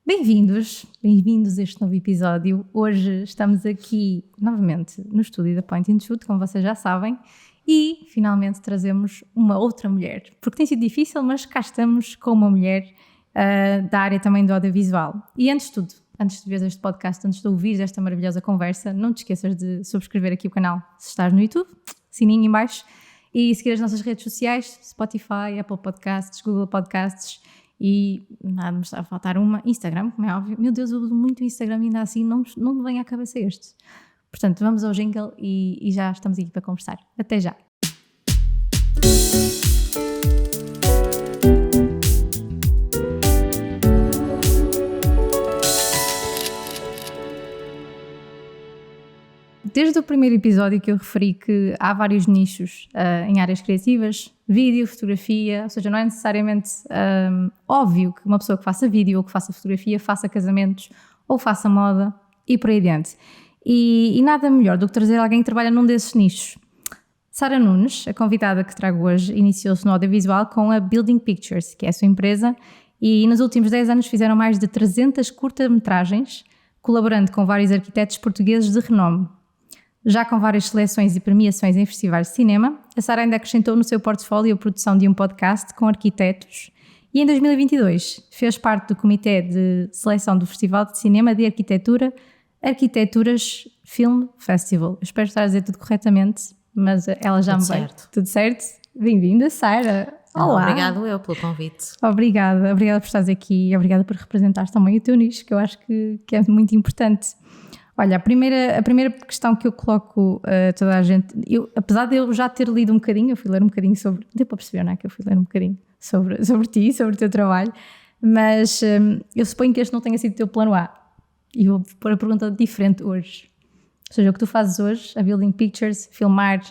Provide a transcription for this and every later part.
Bem-vindos a este novo episódio. Hoje estamos aqui novamente no estúdio da Point & Shoot, como vocês já sabem, e finalmente trazemos uma outra mulher, porque tem sido difícil, mas cá estamos com uma mulher da área também do audiovisual. E antes de tudo, antes de ver este podcast, antes de ouvir esta maravilhosa conversa, não te esqueças de subscrever aqui o canal se estás no YouTube, sininho em baixo, e seguir as nossas redes sociais, Spotify, Apple Podcasts, Google Podcasts. E nada, me está a faltar uma, Instagram, como é óbvio. Meu Deus, eu uso muito o Instagram e ainda assim não me vem à cabeça este. Portanto, vamos ao jingle e já estamos aqui para conversar. Até já! Desde o primeiro episódio que eu referi que há vários nichos em áreas criativas, vídeo, fotografia, ou seja, não é necessariamente óbvio que uma pessoa que faça vídeo ou que faça fotografia faça casamentos ou faça moda e por aí adiante. E nada melhor do que trazer alguém que trabalha num desses nichos. Sara Nunes, a convidada que trago hoje, iniciou-se no audiovisual com a Building Pictures, que é a sua empresa, e nos últimos 10 anos fizeram mais de 300 curta-metragens, colaborando com vários arquitetos portugueses de renome. Já com várias seleções e premiações em festivais de cinema, a Sara ainda acrescentou no seu portfólio a produção de um podcast com arquitetos e em 2022 fez parte do comitê de seleção do Festival de Cinema de Arquitetura Arquiteturas Film Festival. Eu espero estar a dizer tudo corretamente, mas ela já tudo me veio. Certo. Tudo certo? Bem-vinda, Sara. Olá. Obrigado eu pelo convite. Obrigada por estares aqui e obrigada por representares também o teu nicho, que eu acho que é muito importante. Olha, a primeira questão que eu coloco a toda a gente, apesar de eu já ter lido um bocadinho, eu fui ler um bocadinho sobre, deu para perceber, não é? Que eu fui ler um bocadinho sobre ti, sobre o teu trabalho, mas eu suponho que este não tenha sido o teu plano A. E vou pôr a pergunta diferente hoje. Ou seja, o que tu fazes hoje, a Building Pictures, filmar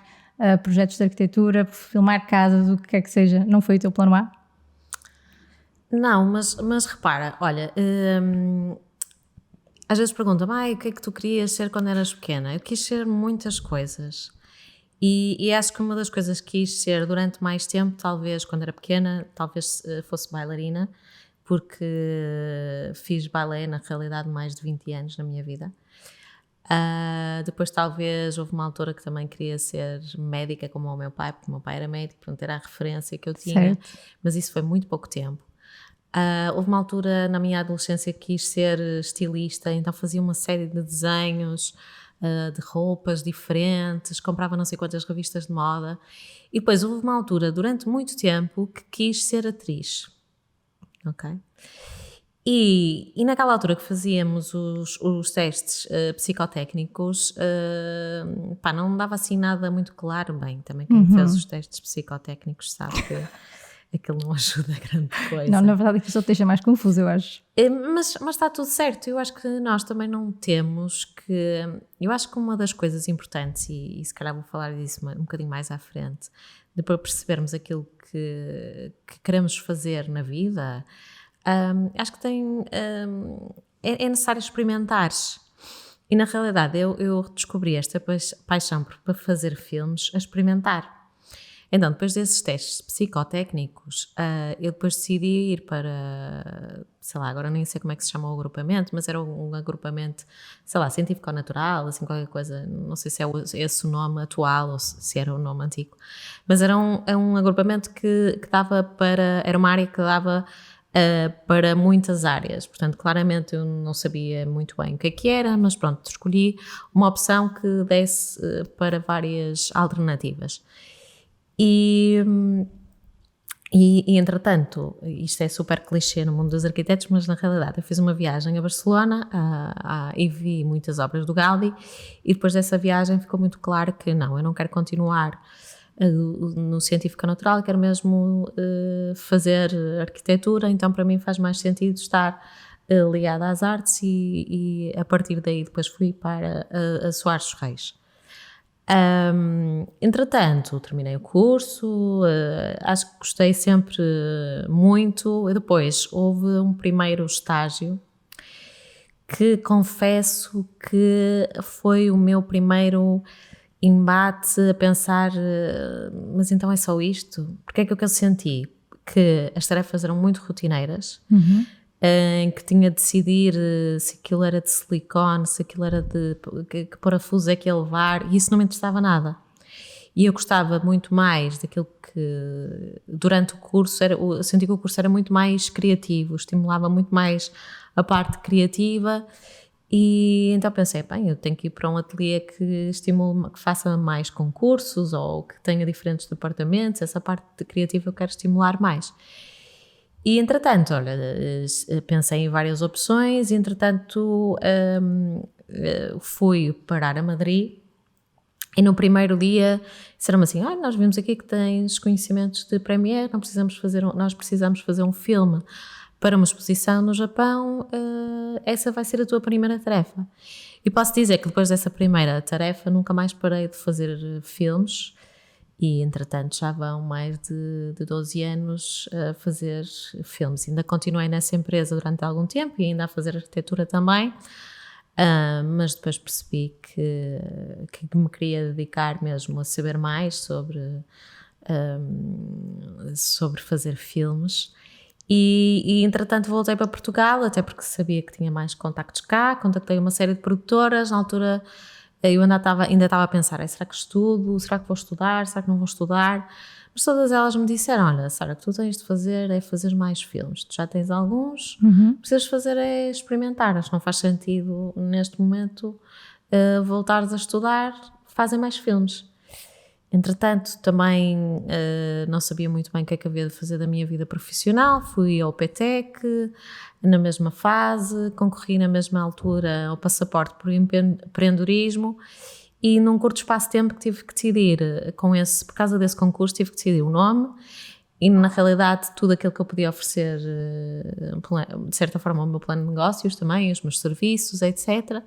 projetos de arquitetura, filmar casas, o que quer que seja, não foi o teu plano A? Não, mas repara, olha... às vezes perguntam-me, o que é que tu querias ser quando eras pequena? Eu quis ser muitas coisas e acho que uma das coisas que quis ser durante mais tempo, talvez quando era pequena, talvez fosse bailarina, porque fiz balé na realidade mais de 20 anos na minha vida. Depois talvez houve uma altura que também queria ser médica como o meu pai, porque o meu pai era médico, portanto era a referência que eu tinha, certo. Mas isso foi muito pouco tempo. Houve uma altura na minha adolescência que quis ser estilista, então fazia uma série de desenhos de roupas diferentes, comprava não sei quantas revistas de moda e depois houve uma altura durante muito tempo que quis ser atriz, ok? E naquela altura que fazíamos os testes psicotécnicos, não dava assim nada muito claro, bem, também quem fez os testes psicotécnicos sabe que aquilo não ajuda grande coisa. Não, na verdade aquilo só te deixa mais confuso, eu acho. Mas está tudo certo, eu acho que nós também não temos que... Eu acho que uma das coisas importantes, e se calhar vou falar disso um bocadinho mais à frente, depois percebermos aquilo que queremos fazer na vida, acho que é necessário experimentar. E na realidade eu descobri esta paixão para fazer filmes a experimentar. Então, depois desses testes psicotécnicos, eu depois decidi ir para, sei lá, agora nem sei como é que se chama o agrupamento, mas era um agrupamento, sei lá, científico-natural, assim, qualquer coisa, não sei se é esse o nome atual ou se era o nome antigo, mas era um agrupamento que dava para, era uma área que dava para muitas áreas, portanto, claramente eu não sabia muito bem o que era, mas pronto, escolhi uma opção que desse para várias alternativas. E entretanto, isto é super clichê no mundo dos arquitetos, mas na realidade eu fiz uma viagem a Barcelona e vi muitas obras do Gaudí e depois dessa viagem ficou muito claro que não, eu não quero continuar no científico natural, quero mesmo fazer arquitetura, então para mim faz mais sentido estar ligada às artes e a partir daí depois fui para a Soares Reis. Entretanto, terminei o curso, acho que gostei sempre muito. E depois houve um primeiro estágio que confesso que foi o meu primeiro embate a pensar, mas então é só isto? Porque é que eu senti que as tarefas eram muito rotineiras, em que tinha de decidir se aquilo era de silicone, se aquilo era de que parafuso é que ia levar, e isso não me interessava nada. E eu gostava muito mais daquilo que, durante o curso, eu senti que o curso era muito mais criativo, estimulava muito mais a parte criativa, e então pensei, bem, eu tenho que ir para um ateliê que estimule, que faça mais concursos, ou que tenha diferentes departamentos, essa parte criativa eu quero estimular mais. E entretanto, olha, pensei em várias opções, e entretanto fui parar a Madrid, e no primeiro dia disseram-me assim, nós vimos aqui que tens conhecimentos de Premiere, nós precisamos fazer um filme para uma exposição no Japão, essa vai ser a tua primeira tarefa. E posso dizer que depois dessa primeira tarefa nunca mais parei de fazer filmes, e entretanto já vão mais de 12 anos a fazer filmes. Ainda continuei nessa empresa durante algum tempo e ainda a fazer arquitetura também, mas depois percebi que me queria dedicar mesmo a saber mais sobre fazer filmes. E entretanto voltei para Portugal, até porque sabia que tinha mais contactos cá, contactei uma série de produtoras. Na altura eu ainda estava a pensar, será que estudo, será que vou estudar, será que não vou estudar? Mas todas elas me disseram, olha, Sara, o que tu tens de fazer é fazer mais filmes, tu já tens alguns, precisas fazer é experimentar, acho que não faz sentido neste momento voltares a estudar, fazem mais filmes. Entretanto, também não sabia muito bem o que é que havia de fazer da minha vida profissional, fui ao PTEC, na mesma fase, concorri na mesma altura ao passaporte por empreendedorismo, e num curto espaço de tempo que tive que decidir, por causa desse concurso, tive que decidir o nome, e na realidade tudo aquilo que eu podia oferecer, de certa forma o meu plano de negócios também, os meus serviços, etc.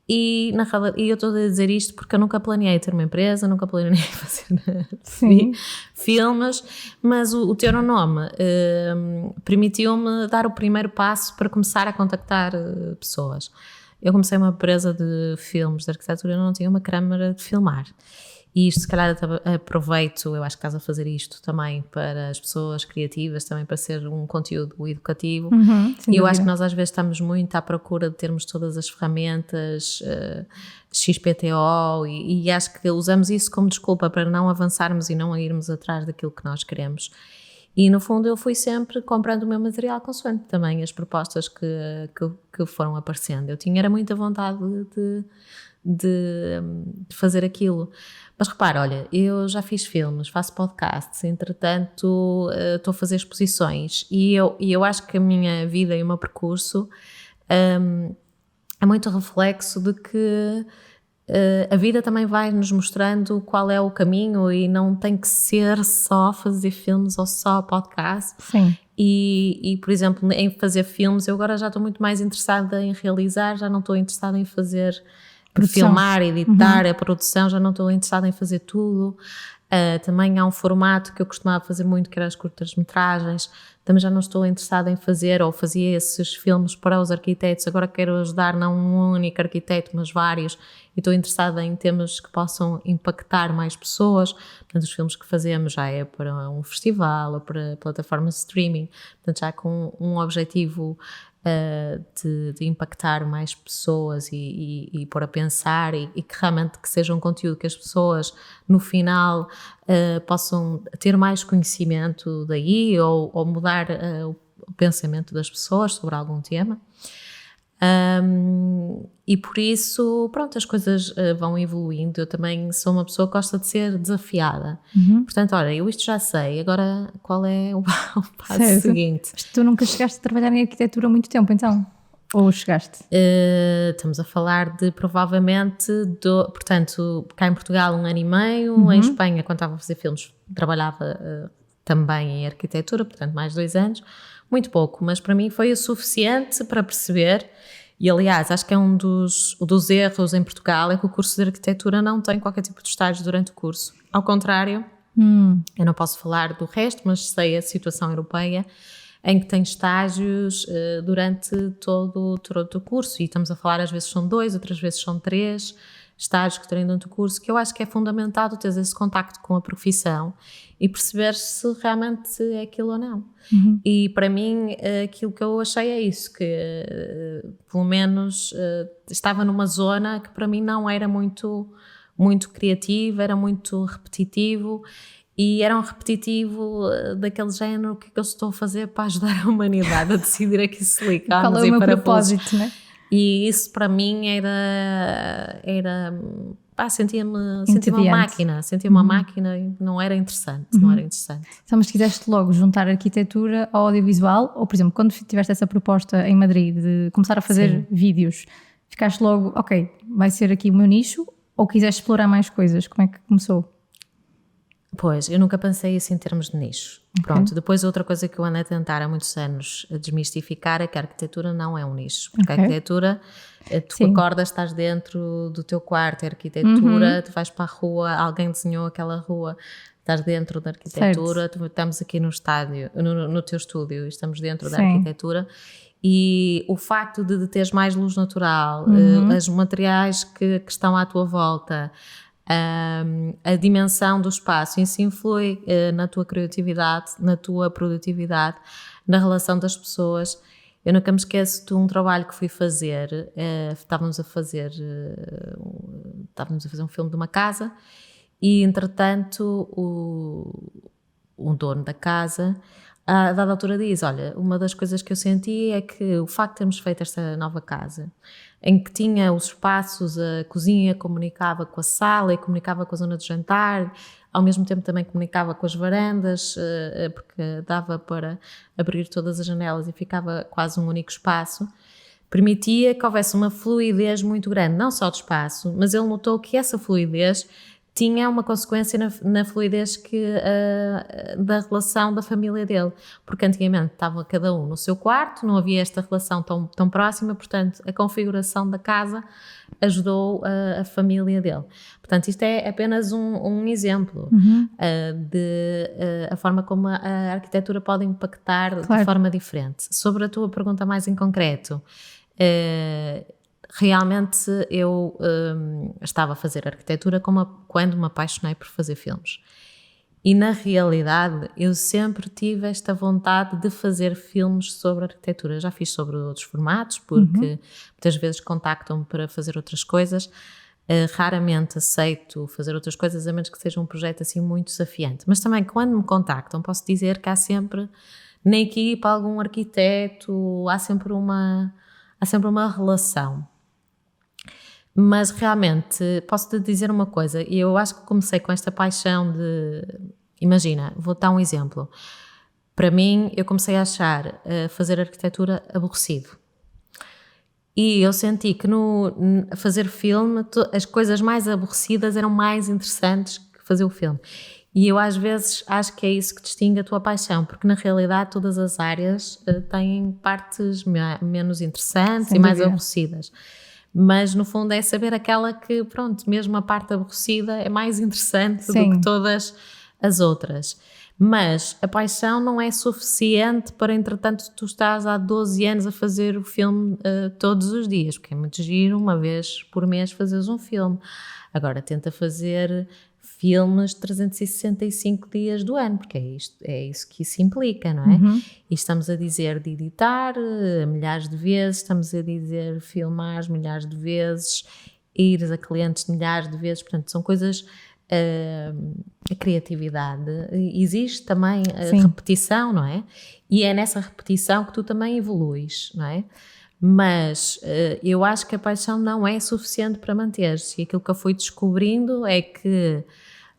E eu estou a dizer isto porque eu nunca planeei ter uma empresa, nunca planeei fazer filmes, mas o ter um nome permitiu-me dar o primeiro passo para começar a contactar pessoas. Eu comecei uma empresa de filmes de arquitetura, eu não tinha uma câmara de filmar. E isto, se calhar, aproveito, eu acho que estás a fazer isto também para as pessoas criativas, também para ser um conteúdo educativo. E eu acho que nós às vezes estamos muito à procura de termos todas as ferramentas, XPTO, e acho que usamos isso como desculpa para não avançarmos e não irmos atrás daquilo que nós queremos. E no fundo eu fui sempre comprando o meu material consoante também as propostas que foram aparecendo. Era muita vontade de fazer aquilo. Mas repara, olha, eu já fiz filmes, faço podcasts, entretanto estou a fazer exposições, e eu acho que a minha vida e o meu percurso é muito reflexo de que a vida também vai nos mostrando qual é o caminho, e não tem que ser só fazer filmes ou só podcast. Sim. E, por exemplo, em fazer filmes, eu agora já estou muito mais interessada em realizar, já não estou interessada em fazer filmar, editar, a produção, já não estou interessada em fazer tudo. Também há um formato que eu costumava fazer muito, que era as curtas-metragens, também já não estou interessada em fazer, ou fazia esses filmes para os arquitetos, agora quero ajudar não um único arquiteto, mas vários, e estou interessada em temas que possam impactar mais pessoas. Portanto, os filmes que fazemos já é para um festival ou para plataformas de streaming, portanto já com um objetivo de impactar mais pessoas e pôr a pensar, e que realmente que seja um conteúdo que as pessoas no final possam ter mais conhecimento daí, ou mudar o pensamento das pessoas sobre algum tema. E por isso, pronto, as coisas vão evoluindo. Eu também sou uma pessoa que gosta de ser desafiada. Portanto, olha, eu isto já sei, agora qual é o passo seguinte? Mas tu nunca chegaste a trabalhar em arquitetura há muito tempo, então? Ou chegaste? Estamos a falar de provavelmente, portanto, cá em Portugal 1 ano e meio, em Espanha, quando estava a fazer filmes, trabalhava também em arquitetura, portanto mais 2 anos, muito pouco, mas para mim foi o suficiente para perceber. E aliás, acho que é um dos erros em Portugal, é que o curso de arquitetura não tem qualquer tipo de estágio durante o curso. Ao contrário, eu não posso falar do resto, mas sei a situação europeia, em que tem estágios durante todo o curso, e estamos a falar, às vezes são 2, outras vezes são 3, estágios que terem durante o curso, que eu acho que é fundamental tu teres esse contacto com a profissão e perceber se realmente é aquilo ou não. E para mim, aquilo que eu achei é isso, que pelo menos estava numa zona que para mim não era muito criativo, era muito repetitivo. E era um repetitivo daquele género, o que é que eu estou a fazer para ajudar a humanidade a decidir aqui silicone Qual é o meu propósito, né? E isso para mim sentia-me uma máquina e não era interessante, não era interessante. Então, mas quiseste logo juntar arquitetura ao audiovisual, ou por exemplo, quando tiveste essa proposta em Madrid de começar a fazer vídeos, ficaste logo, ok, vai ser aqui o meu nicho, ou quiseste explorar mais coisas? Como é que começou? Pois, eu nunca pensei isso em termos de nicho. Pronto, depois outra coisa que eu ando a tentar há muitos anos a desmistificar é que a arquitetura não é um nicho. Porque a arquitetura, tu acordas, estás dentro do teu quarto, é arquitetura, tu vais para a rua, alguém desenhou aquela rua, estás dentro da arquitetura, estamos aqui no estádio, no teu estúdio, estamos dentro da arquitetura. E o facto de teres mais luz natural, os materiais que estão à tua volta, a dimensão do espaço, isso influi na tua criatividade, na tua produtividade, na relação das pessoas. Eu nunca me esqueço de um trabalho que fui fazer, estávamos a fazer um filme de uma casa e entretanto o dono da casa a dada altura diz, olha, uma das coisas que eu senti é que o facto de termos feito esta nova casa, em que tinha os espaços, a cozinha comunicava com a sala e comunicava com a zona de jantar, ao mesmo tempo também comunicava com as varandas, porque dava para abrir todas as janelas e ficava quase um único espaço, permitia que houvesse uma fluidez muito grande, não só de espaço, mas ele notou que essa fluidez tinha uma consequência na fluidez da relação da família dele, porque antigamente estava cada um no seu quarto, não havia esta relação tão próxima, portanto a configuração da casa ajudou a família dele. Portanto, isto é apenas um exemplo de a forma como a arquitetura pode impactar de forma diferente. Sobre a tua pergunta mais em concreto, realmente eu estava a fazer arquitetura quando me apaixonei por fazer filmes. E na realidade eu sempre tive esta vontade de fazer filmes sobre arquitetura. Já fiz sobre outros formatos, porque muitas vezes contactam-me para fazer outras coisas. Raramente aceito fazer outras coisas, a menos que seja um projeto assim muito desafiante. Mas também quando me contactam, posso dizer que há sempre na equipa algum arquiteto, há sempre uma relação. Mas realmente, posso-te dizer uma coisa, e eu acho que comecei com esta paixão de... Imagina, vou dar um exemplo. Para mim, eu comecei a achar fazer arquitetura aborrecido. E eu senti que no fazer filme, as coisas mais aborrecidas eram mais interessantes que fazer o filme. E eu às vezes acho que é isso que distingue a tua paixão, porque na realidade todas as áreas têm partes menos interessantes e mais aborrecidas. Mas no fundo é saber aquela que, pronto, mesmo a parte aborrecida é mais interessante do que todas as outras. Mas a paixão não é suficiente para, entretanto, tu estás há 12 anos a fazer o filme todos os dias, porque é muito giro, uma vez por mês fazeres um filme. Agora tenta fazer filmes 365 dias do ano, porque é isso que isso implica, não é? E estamos a dizer de editar milhares de vezes, estamos a dizer filmar milhares de vezes, ir a clientes milhares de vezes, portanto são coisas, a criatividade, existe também a repetição, não é? E é nessa repetição que tu também evoluís, não é? Mas eu acho que a paixão não é suficiente para manter-se, e aquilo que eu fui descobrindo é que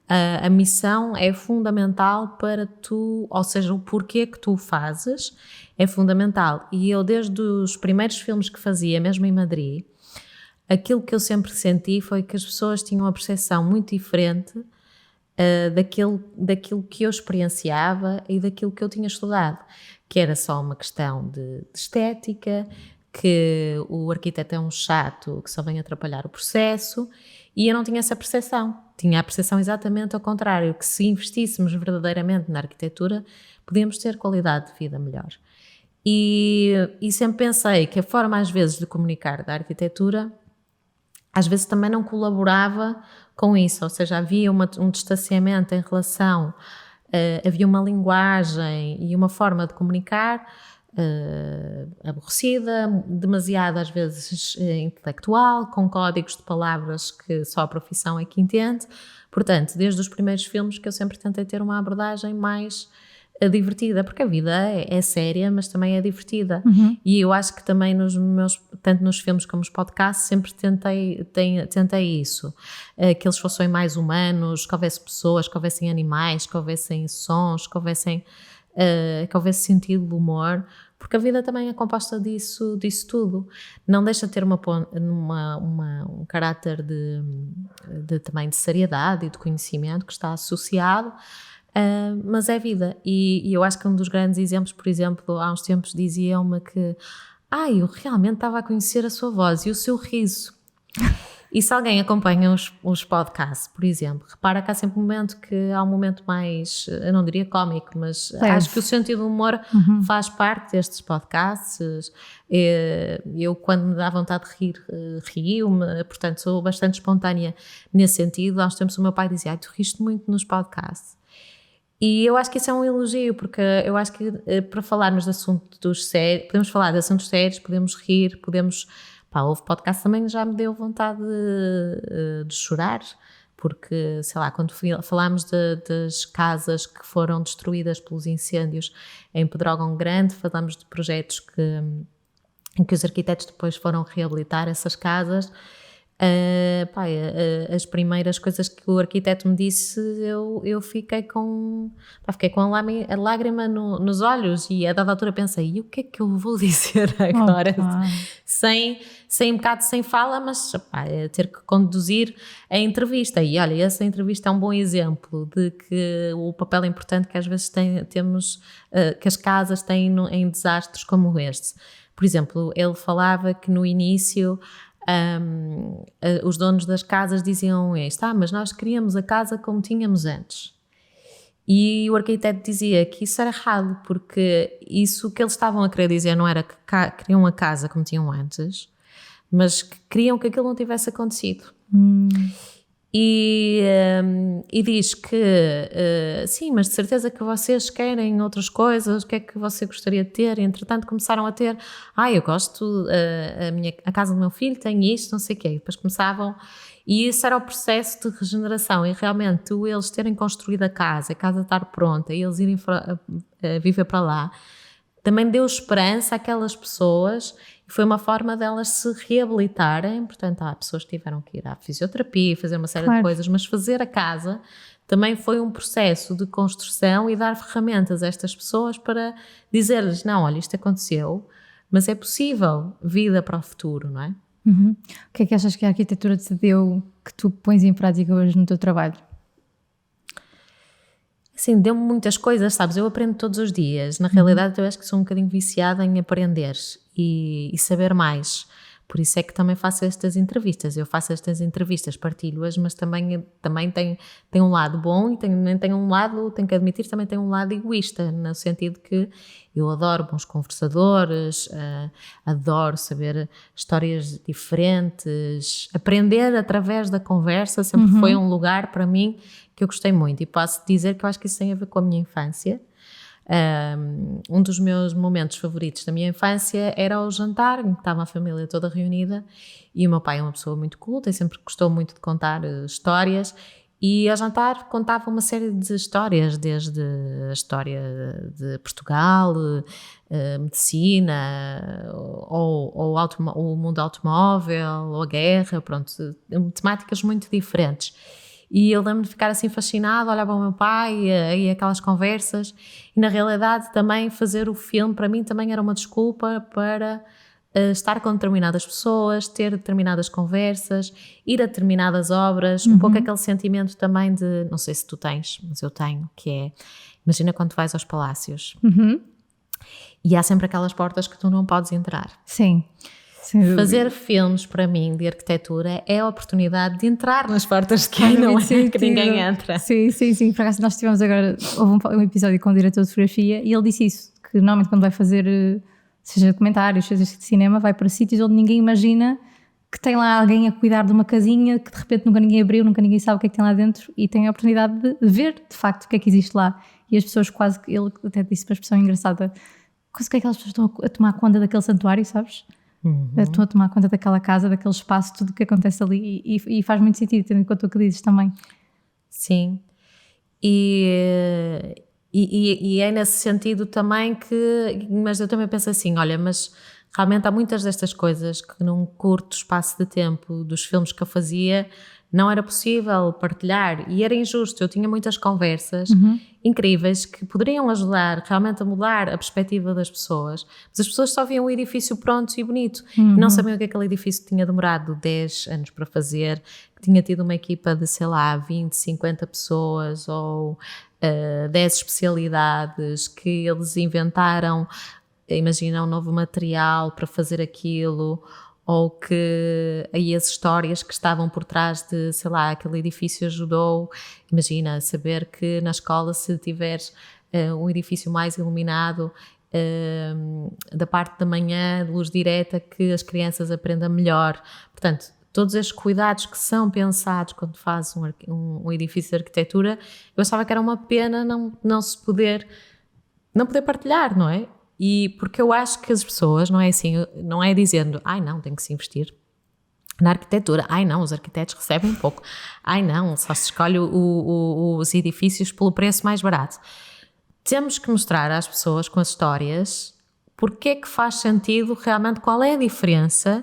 a missão é fundamental para tu, ou seja, o porquê que tu fazes é fundamental. E eu, desde os primeiros filmes que fazia, mesmo em Madrid, aquilo que eu sempre senti foi que as pessoas tinham uma percepção muito diferente daquilo que eu experienciava e daquilo que eu tinha estudado, que era só uma questão de estética, que o arquiteto é um chato que só vem atrapalhar o processo, e eu não tinha essa percepção. Tinha a percepção exatamente ao contrário, que se investíssemos verdadeiramente na arquitetura, podíamos ter qualidade de vida melhor. E sempre pensei que a forma às vezes de comunicar da arquitetura às vezes também não colaborava com isso, ou seja, havia um distanciamento em relação, havia uma linguagem e uma forma de comunicar aborrecida, demasiado às vezes intelectual, com códigos de palavras que só a profissão é que entende. Portanto, desde os primeiros filmes que eu sempre tentei ter uma abordagem mais divertida, porque a vida é séria, mas também é divertida. E eu acho que também tanto nos filmes como nos podcasts, sempre tentei isso, que eles fossem mais humanos, que houvesse pessoas, que houvessem animais, que houvessem sons, que houvesse sentido de humor, porque a vida também é composta disso tudo. Não deixa de ter um caráter também de seriedade e de conhecimento que está associado, mas é vida. E eu acho que um dos grandes exemplos, por exemplo, há uns tempos diziam-me que eu realmente estava a conhecer a sua voz e o seu riso. E se alguém acompanha os podcasts, por exemplo, repara que há sempre há um momento mais, eu não diria cómico, mas acho que o sentido do humor faz parte destes podcasts. Eu, quando me dá vontade de rir, rio-me, portanto sou bastante espontânea nesse sentido. Há uns tempos o meu pai dizia, tu riste muito nos podcasts. E eu acho que isso é um elogio, porque eu acho que para falarmos de assuntos sérios, podemos falar de assuntos sérios, podemos rir, houve podcast também já me deu vontade de chorar, porque, sei lá, quando falámos das casas que foram destruídas pelos incêndios em Pedrógão Grande, falámos de projetos em que os arquitetos depois foram reabilitar essas casas. As primeiras coisas que o arquiteto me disse, eu fiquei com a lágrima nos olhos, e a dada altura pensei, e o que é que eu vou dizer agora? Sem um bocado sem fala, mas ter que conduzir a entrevista. E olha, essa entrevista é um bom exemplo de que o papel importante que às vezes temos, que as casas têm em desastres como este. Por exemplo, ele falava que no início os donos das casas diziam isto, mas nós queríamos a casa como tínhamos antes. E o arquiteto dizia que isso era errado, porque isso que eles estavam a querer dizer não era que queriam a casa como tinham antes, mas que queriam que aquilo não tivesse acontecido. E diz que sim, mas de certeza que vocês querem outras coisas, o que é que você gostaria de ter? E, entretanto começaram a ter, eu gosto, a casa do meu filho tem isto, não sei o quê. E depois começavam, e isso era o processo de regeneração, e realmente eles terem construído a casa estar pronta, e eles irem viver para lá, também deu esperança àquelas pessoas. Foi uma forma delas se reabilitarem. Portanto, há pessoas que tiveram que ir à fisioterapia, fazer uma série de coisas, mas fazer a casa também foi um processo de construção e dar ferramentas a estas pessoas para dizer-lhes, não, olha, isto aconteceu, mas é possível vida para o futuro, não é? O que é que achas que a arquitetura te deu que tu pões em prática hoje no teu trabalho? Sim, deu-me muitas coisas, sabes? Eu aprendo todos os dias. Na realidade, eu acho que sou um bocadinho viciada em aprender e saber mais. Por isso é que também faço estas entrevistas. Eu faço estas entrevistas, partilho-as, mas também tem um lado bom e também tem um lado, tenho que admitir, também tem um lado egoísta, no sentido que eu adoro bons conversadores, adoro saber histórias diferentes, aprender através da conversa sempre foi um lugar para mim que eu gostei muito, e posso dizer que eu acho que isso tem a ver com a minha infância. Um dos meus momentos favoritos da minha infância era o jantar, em que estava a família toda reunida, e o meu pai é uma pessoa muito culta e sempre gostou muito de contar histórias, e ao jantar contava uma série de histórias, desde a história de Portugal, medicina, ou o mundo automóvel, ou a guerra, pronto, temáticas muito diferentes. E eu lembro de ficar assim fascinada, olhar para o meu pai e aquelas conversas, e na realidade também fazer o filme para mim também era uma desculpa para estar com determinadas pessoas, ter determinadas conversas, ir a determinadas obras, um pouco aquele sentimento também de, não sei se tu tens, mas eu tenho, que é, imagina quando tu vais aos palácios e há sempre aquelas portas que tu não podes entrar. Sim. Fazer filmes, para mim, de arquitetura é a oportunidade de entrar nas portas que não é que ninguém entra. Sim. Por acaso nós tivemos agora, houve um episódio com o diretor de fotografia e ele disse isso, que normalmente quando vai fazer, seja documentários, seja de cinema, vai para sítios onde ninguém imagina que tem lá alguém a cuidar de uma casinha que de repente nunca ninguém abriu, nunca ninguém sabe o que é que tem lá dentro e tem a oportunidade de ver de facto o que é que existe lá. E as pessoas quase que, ele até disse uma expressão engraçada, quase que aquelas pessoas estão a tomar conta daquele santuário, sabes? Estão a tomar conta daquela casa, daquele espaço, tudo o que acontece ali e faz muito sentido, tendo em conta o que dizes também. Sim. E é nesse sentido também que, mas eu também penso assim, olha, mas realmente há muitas destas coisas que num curto espaço de tempo dos filmes que eu fazia não era possível partilhar e era injusto. Eu tinha muitas conversas incríveis que poderiam ajudar realmente a mudar a perspectiva das pessoas, mas as pessoas só viam o edifício pronto e bonito e não sabiam que aquele edifício tinha demorado 10 anos para fazer, que tinha tido uma equipa de, sei lá, 20, 50 pessoas ou 10 especialidades, que eles inventaram, imagina, um novo material para fazer aquilo, ou que aí as histórias que estavam por trás de, sei lá, aquele edifício ajudou, imagina, saber que na escola se tiveres um edifício mais iluminado da parte da manhã, de luz direta, que as crianças aprendam melhor. Portanto, todos estes cuidados que são pensados quando fazes um edifício de arquitetura, eu achava que era uma pena não poder partilhar, não é? E porque eu acho que as pessoas, não é assim, não é dizendo, ai não, tem que se investir na arquitetura, ai não, os arquitetos recebem pouco, ai não, só se escolhe os edifícios pelo preço mais barato. Temos que mostrar às pessoas com as histórias porque é que faz sentido realmente, qual é a diferença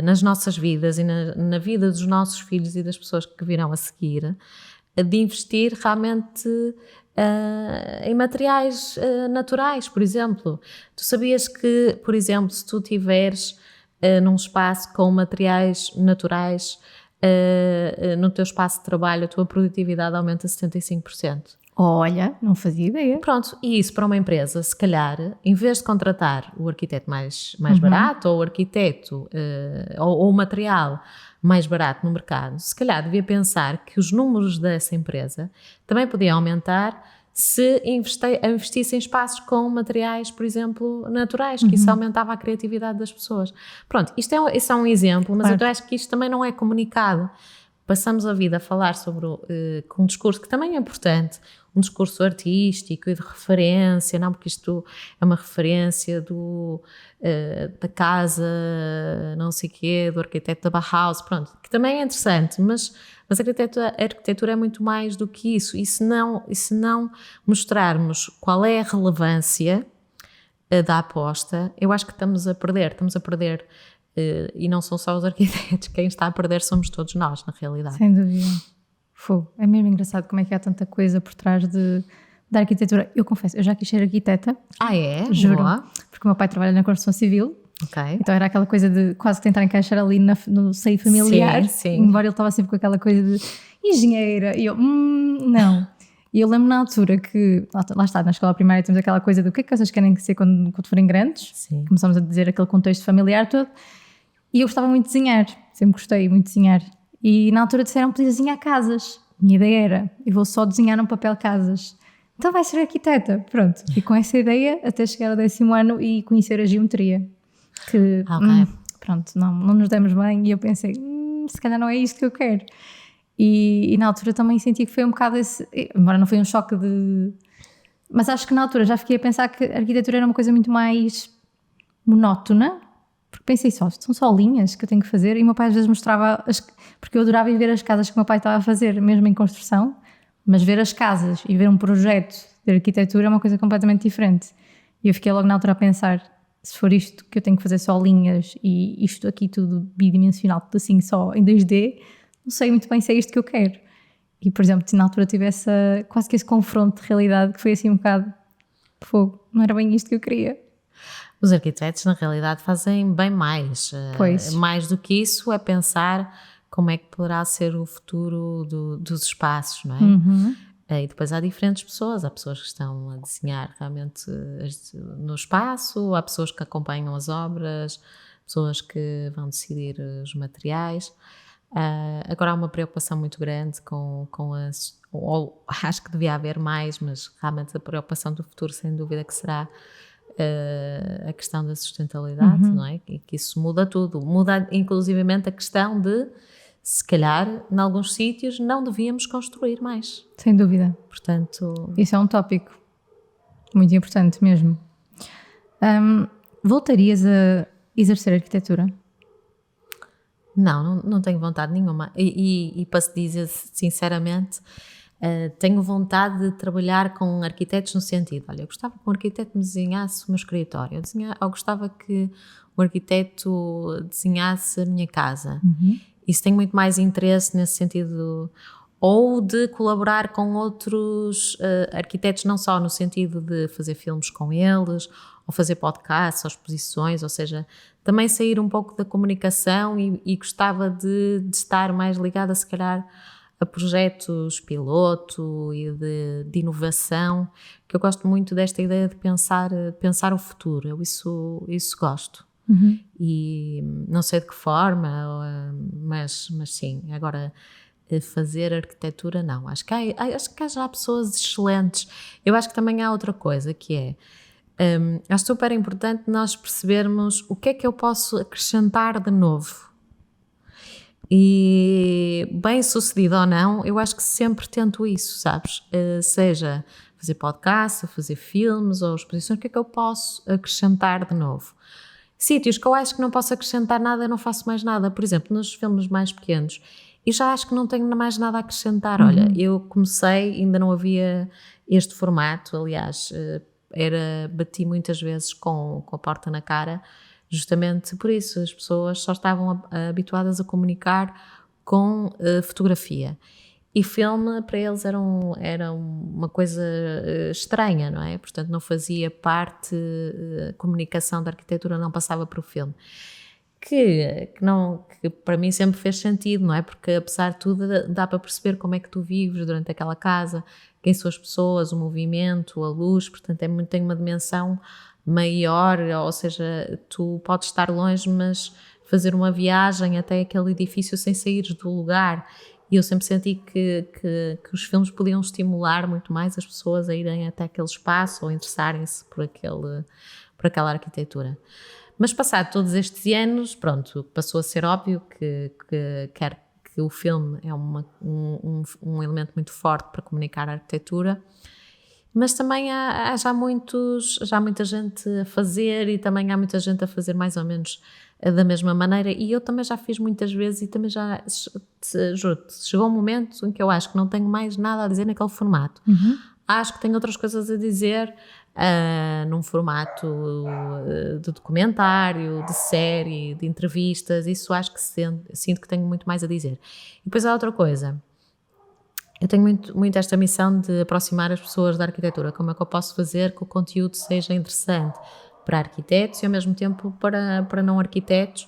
nas nossas vidas e na vida dos nossos filhos e das pessoas que virão a seguir, de investir realmente em materiais naturais, por exemplo. Tu sabias que, por exemplo, se tu tiveres num espaço com materiais naturais, no teu espaço de trabalho, a tua produtividade aumenta 75%. Olha, não fazia ideia. Pronto, e isso para uma empresa, se calhar, em vez de contratar o arquiteto mais barato, ou o arquiteto, ou o material mais barato no mercado, se calhar devia pensar que os números dessa empresa também podiam aumentar se investisse em espaços com materiais, por exemplo, naturais, que isso aumentava a criatividade das pessoas. Pronto, isto é um exemplo, mas eu acho que isto também não é comunicado. Passamos a vida a falar sobre com um discurso que também é importante, um discurso artístico e de referência, não, porque isto é uma referência da casa, não sei o quê, do arquiteto da Bauhaus, pronto, que também é interessante, mas a arquitetura é muito mais do que isso, e se não mostrarmos qual é a relevância da aposta, eu acho que estamos a perder, e não são só os arquitetos, quem está a perder somos todos nós, na realidade. Sem dúvida. É mesmo engraçado como é que há tanta coisa por trás da arquitetura. Eu confesso, eu já quis ser arquiteta. Ah, é? Juro. Boa. Porque o meu pai trabalha na construção civil. Okay. Então era aquela coisa de quase que tentar encaixar ali no seio familiar. Sim. Embora ele estava sempre com aquela coisa de engenheira. E eu, não. E eu lembro na altura que, lá está, na escola primária temos aquela coisa do o que é que vocês querem ser quando forem grandes. Sim. Começamos a dizer aquele contexto familiar todo. E eu gostava muito de desenhar. Sempre gostei muito de desenhar. E na altura disseram que podia desenhar casas. Minha ideia era, eu vou só desenhar num papel casas. Então vai ser arquiteta. Pronto. E com essa ideia até chegar ao 10º ano e conhecer a geometria. Que, pronto, não nos demos bem. E eu pensei, se calhar não é isto que eu quero. E na altura também senti que foi um bocado esse... Embora não foi um choque de... Mas acho que na altura já fiquei a pensar que a arquitetura era uma coisa muito mais monótona. Porque pensei são só linhas que eu tenho que fazer, e o meu pai às vezes mostrava, porque eu adorava ir ver as casas que o meu pai estava a fazer, mesmo em construção, mas ver as casas e ver um projeto de arquitetura é uma coisa completamente diferente. E eu fiquei logo na altura a pensar, se for isto que eu tenho que fazer só linhas e isto aqui tudo bidimensional, tudo assim só em 2D, não sei muito bem se é isto que eu quero. E por exemplo, na altura tive quase que esse confronto de realidade que foi assim um bocado fogo, não era bem isto que eu queria. Os arquitetos, na realidade, fazem bem mais. Pois. Mais do que isso é pensar como é que poderá ser o futuro dos espaços, não é? E depois há diferentes pessoas. Há pessoas que estão a desenhar realmente no espaço, há pessoas que acompanham as obras, pessoas que vão decidir os materiais. Agora há uma preocupação muito grande com acho que devia haver mais, mas realmente a preocupação do futuro, sem dúvida, que será a questão da sustentabilidade, não é? E que isso muda tudo. Muda inclusivamente a questão de, se calhar, em alguns sítios não devíamos construir mais. Sem dúvida. Portanto... Isso é um tópico muito importante mesmo. Voltarias a exercer arquitetura? Não tenho vontade nenhuma. E para se dizer sinceramente, tenho vontade de trabalhar com arquitetos no sentido, olha, eu gostava que um arquiteto me desenhasse o meu escritório, eu gostava que o arquiteto desenhasse a minha casa. Isso tenho muito mais interesse nesse sentido, ou de colaborar com outros arquitetos, não só no sentido de fazer filmes com eles, ou fazer podcasts, ou exposições, ou seja, também sair um pouco da comunicação e gostava de estar mais ligada, se calhar, a projetos piloto e de inovação, que eu gosto muito desta ideia de pensar o futuro, eu isso gosto. E não sei de que forma, mas sim, agora fazer arquitetura não, acho que há já pessoas excelentes. Eu acho que também há outra coisa que é, acho super importante nós percebermos o que é que eu posso acrescentar de novo. E bem sucedido ou não, eu acho que sempre tento isso, sabes? Seja fazer podcast, ou fazer filmes ou exposições, o que é que eu posso acrescentar de novo? Sítios que eu acho que não posso acrescentar nada, eu não faço mais nada. Por exemplo, nos filmes mais pequenos, eu já acho que não tenho mais nada a acrescentar. Olha, eu comecei, ainda não havia este formato, aliás, bati muitas vezes com a porta na cara, justamente por isso, as pessoas só estavam habituadas a comunicar com fotografia. E filme, para eles, era uma coisa estranha, não é? Portanto, não fazia parte, a comunicação da arquitetura não passava para o filme. Que para mim sempre fez sentido, não é? Porque, apesar de tudo, dá para perceber como é que tu vives durante aquela casa, quem são as pessoas, o movimento, a luz, portanto, tem uma dimensão maior, ou seja, tu podes estar longe, mas fazer uma viagem até aquele edifício sem saíres do lugar. E eu sempre senti que os filmes podiam estimular muito mais as pessoas a irem até aquele espaço ou interessarem-se por aquela arquitetura. Mas passado todos estes anos, pronto, passou a ser óbvio que o filme é um elemento muito forte para comunicar a arquitetura, mas também há já muita gente a fazer, e também há muita gente a fazer mais ou menos da mesma maneira, e eu também já fiz muitas vezes, e também já, juro-te, chegou um momento em que eu acho que não tenho mais nada a dizer naquele formato. Acho que tenho outras coisas a dizer num formato de documentário, de série, de entrevistas, isso acho que sinto que tenho muito mais a dizer. E depois há outra coisa, eu tenho muito esta missão de aproximar as pessoas da arquitetura, como é que eu posso fazer que o conteúdo seja interessante para arquitetos e ao mesmo tempo para não arquitetos,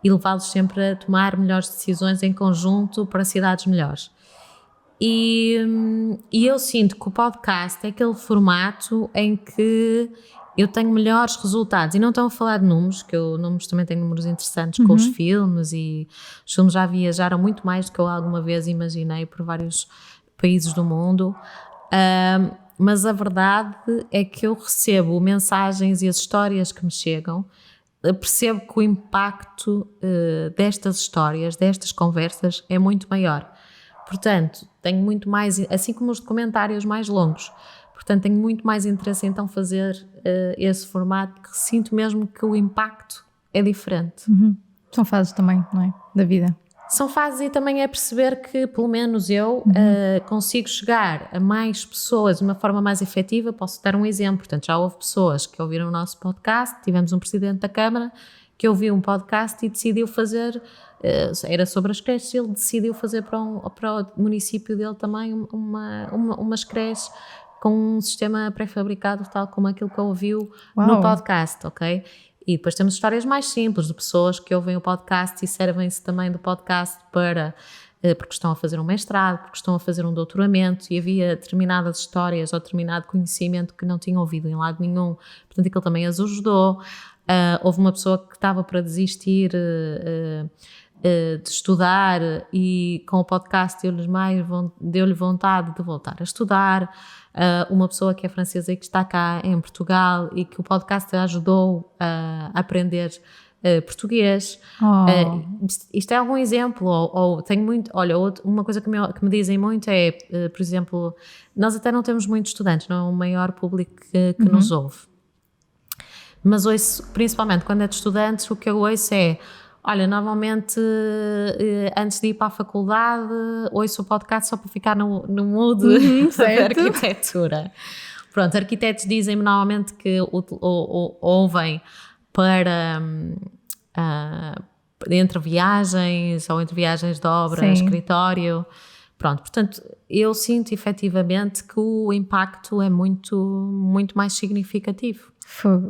e levá-los sempre a tomar melhores decisões em conjunto para cidades melhores. E eu sinto que o podcast é aquele formato em que eu tenho melhores resultados, e não estou a falar de números, que números também tenho números interessantes com os filmes, e os filmes já viajaram muito mais do que eu alguma vez imaginei por vários países do mundo, mas a verdade é que eu recebo mensagens e as histórias que me chegam, percebo que o impacto destas histórias, destas conversas é muito maior. Portanto, tenho muito mais, assim como os documentários mais longos, portanto tenho muito mais interesse então fazer esse formato, que sinto mesmo que o impacto é diferente. São fases também, não é? Da vida. São fases, e também é perceber que pelo menos eu consigo chegar a mais pessoas de uma forma mais efetiva. Posso dar um exemplo, portanto já houve pessoas que ouviram o nosso podcast, tivemos um presidente da Câmara que ouviu um podcast e decidiu fazer, era sobre as creches, ele decidiu fazer para o município dele também umas creches com um sistema pré-fabricado, tal como aquilo que ouviu no podcast, ok? E depois temos histórias mais simples, de pessoas que ouvem o podcast e servem-se também do podcast porque estão a fazer um mestrado, porque estão a fazer um doutoramento, e havia determinadas histórias ou determinado conhecimento que não tinham ouvido em lado nenhum, portanto aquilo também as ajudou. Houve uma pessoa que estava para desistir de estudar, e com o podcast deu-lhe vontade de voltar a estudar. Uma pessoa que é francesa e que está cá em Portugal e que o podcast a ajudou a aprender português. Isto é algum exemplo, ou tenho muito, olha, uma coisa que me dizem muito é, por exemplo, nós até não temos muitos estudantes, não é o maior público que nos ouve, mas ouço, principalmente quando é de estudantes, o que eu ouço é: olha, normalmente antes de ir para a faculdade ouço o podcast só para ficar no mood da arquitetura. Pronto, arquitetos dizem-me normalmente que ouvem para entre viagens ou entre viagens de obra, Sim. escritório. Pronto, portanto, eu sinto efetivamente que o impacto é muito, muito mais significativo.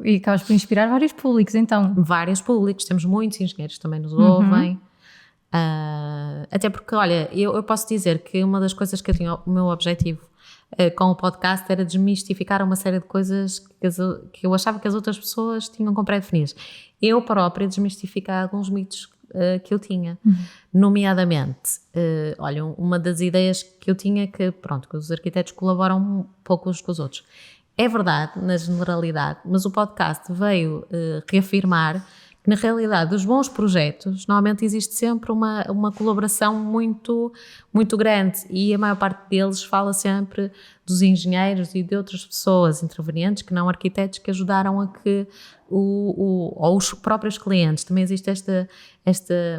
E acabas por inspirar vários públicos, então. Vários públicos, temos muitos engenheiros que também nos ouvem. Até porque, olha, eu posso dizer que uma das coisas que eu tinha, o meu objetivo com o podcast era desmistificar uma série de coisas que eu achava que as outras pessoas tinham como pré-definidas. Eu própria desmistificar alguns mitos que eu tinha, nomeadamente, olha, uma das ideias que eu tinha que os arquitetos colaboram um pouco uns com os outros. É verdade, na generalidade, mas o podcast veio reafirmar que, na realidade, os bons projetos, normalmente existe sempre uma colaboração muito, muito grande, e a maior parte deles fala sempre dos engenheiros e de outras pessoas intervenientes, que não arquitetos, que ajudaram a que ou os próprios clientes. Também existe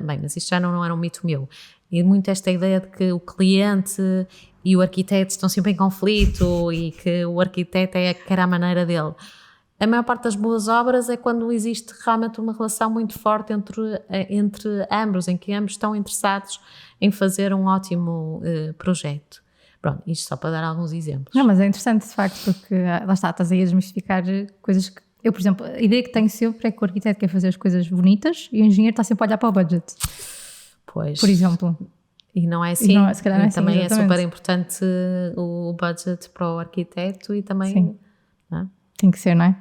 bem, mas isto já não era um mito meu, e muito esta ideia de que o cliente e o arquiteto estão sempre em conflito e que o arquiteto quer a maneira dele. A maior parte das boas obras é quando existe realmente uma relação muito forte entre ambos, em que ambos estão interessados em fazer um ótimo projeto. Pronto, isto só para dar alguns exemplos. Não, mas é interessante de facto, porque lá está, estás aí a desmistificar coisas que eu, por exemplo, a ideia que tenho sempre é que o arquiteto quer fazer as coisas bonitas e o engenheiro está sempre a olhar para o budget. Pois. Por exemplo. E não é assim. Não, se calhar não é assim, também exatamente. É super importante o budget para o arquiteto e também... Sim. Não é? Tem que ser, não é?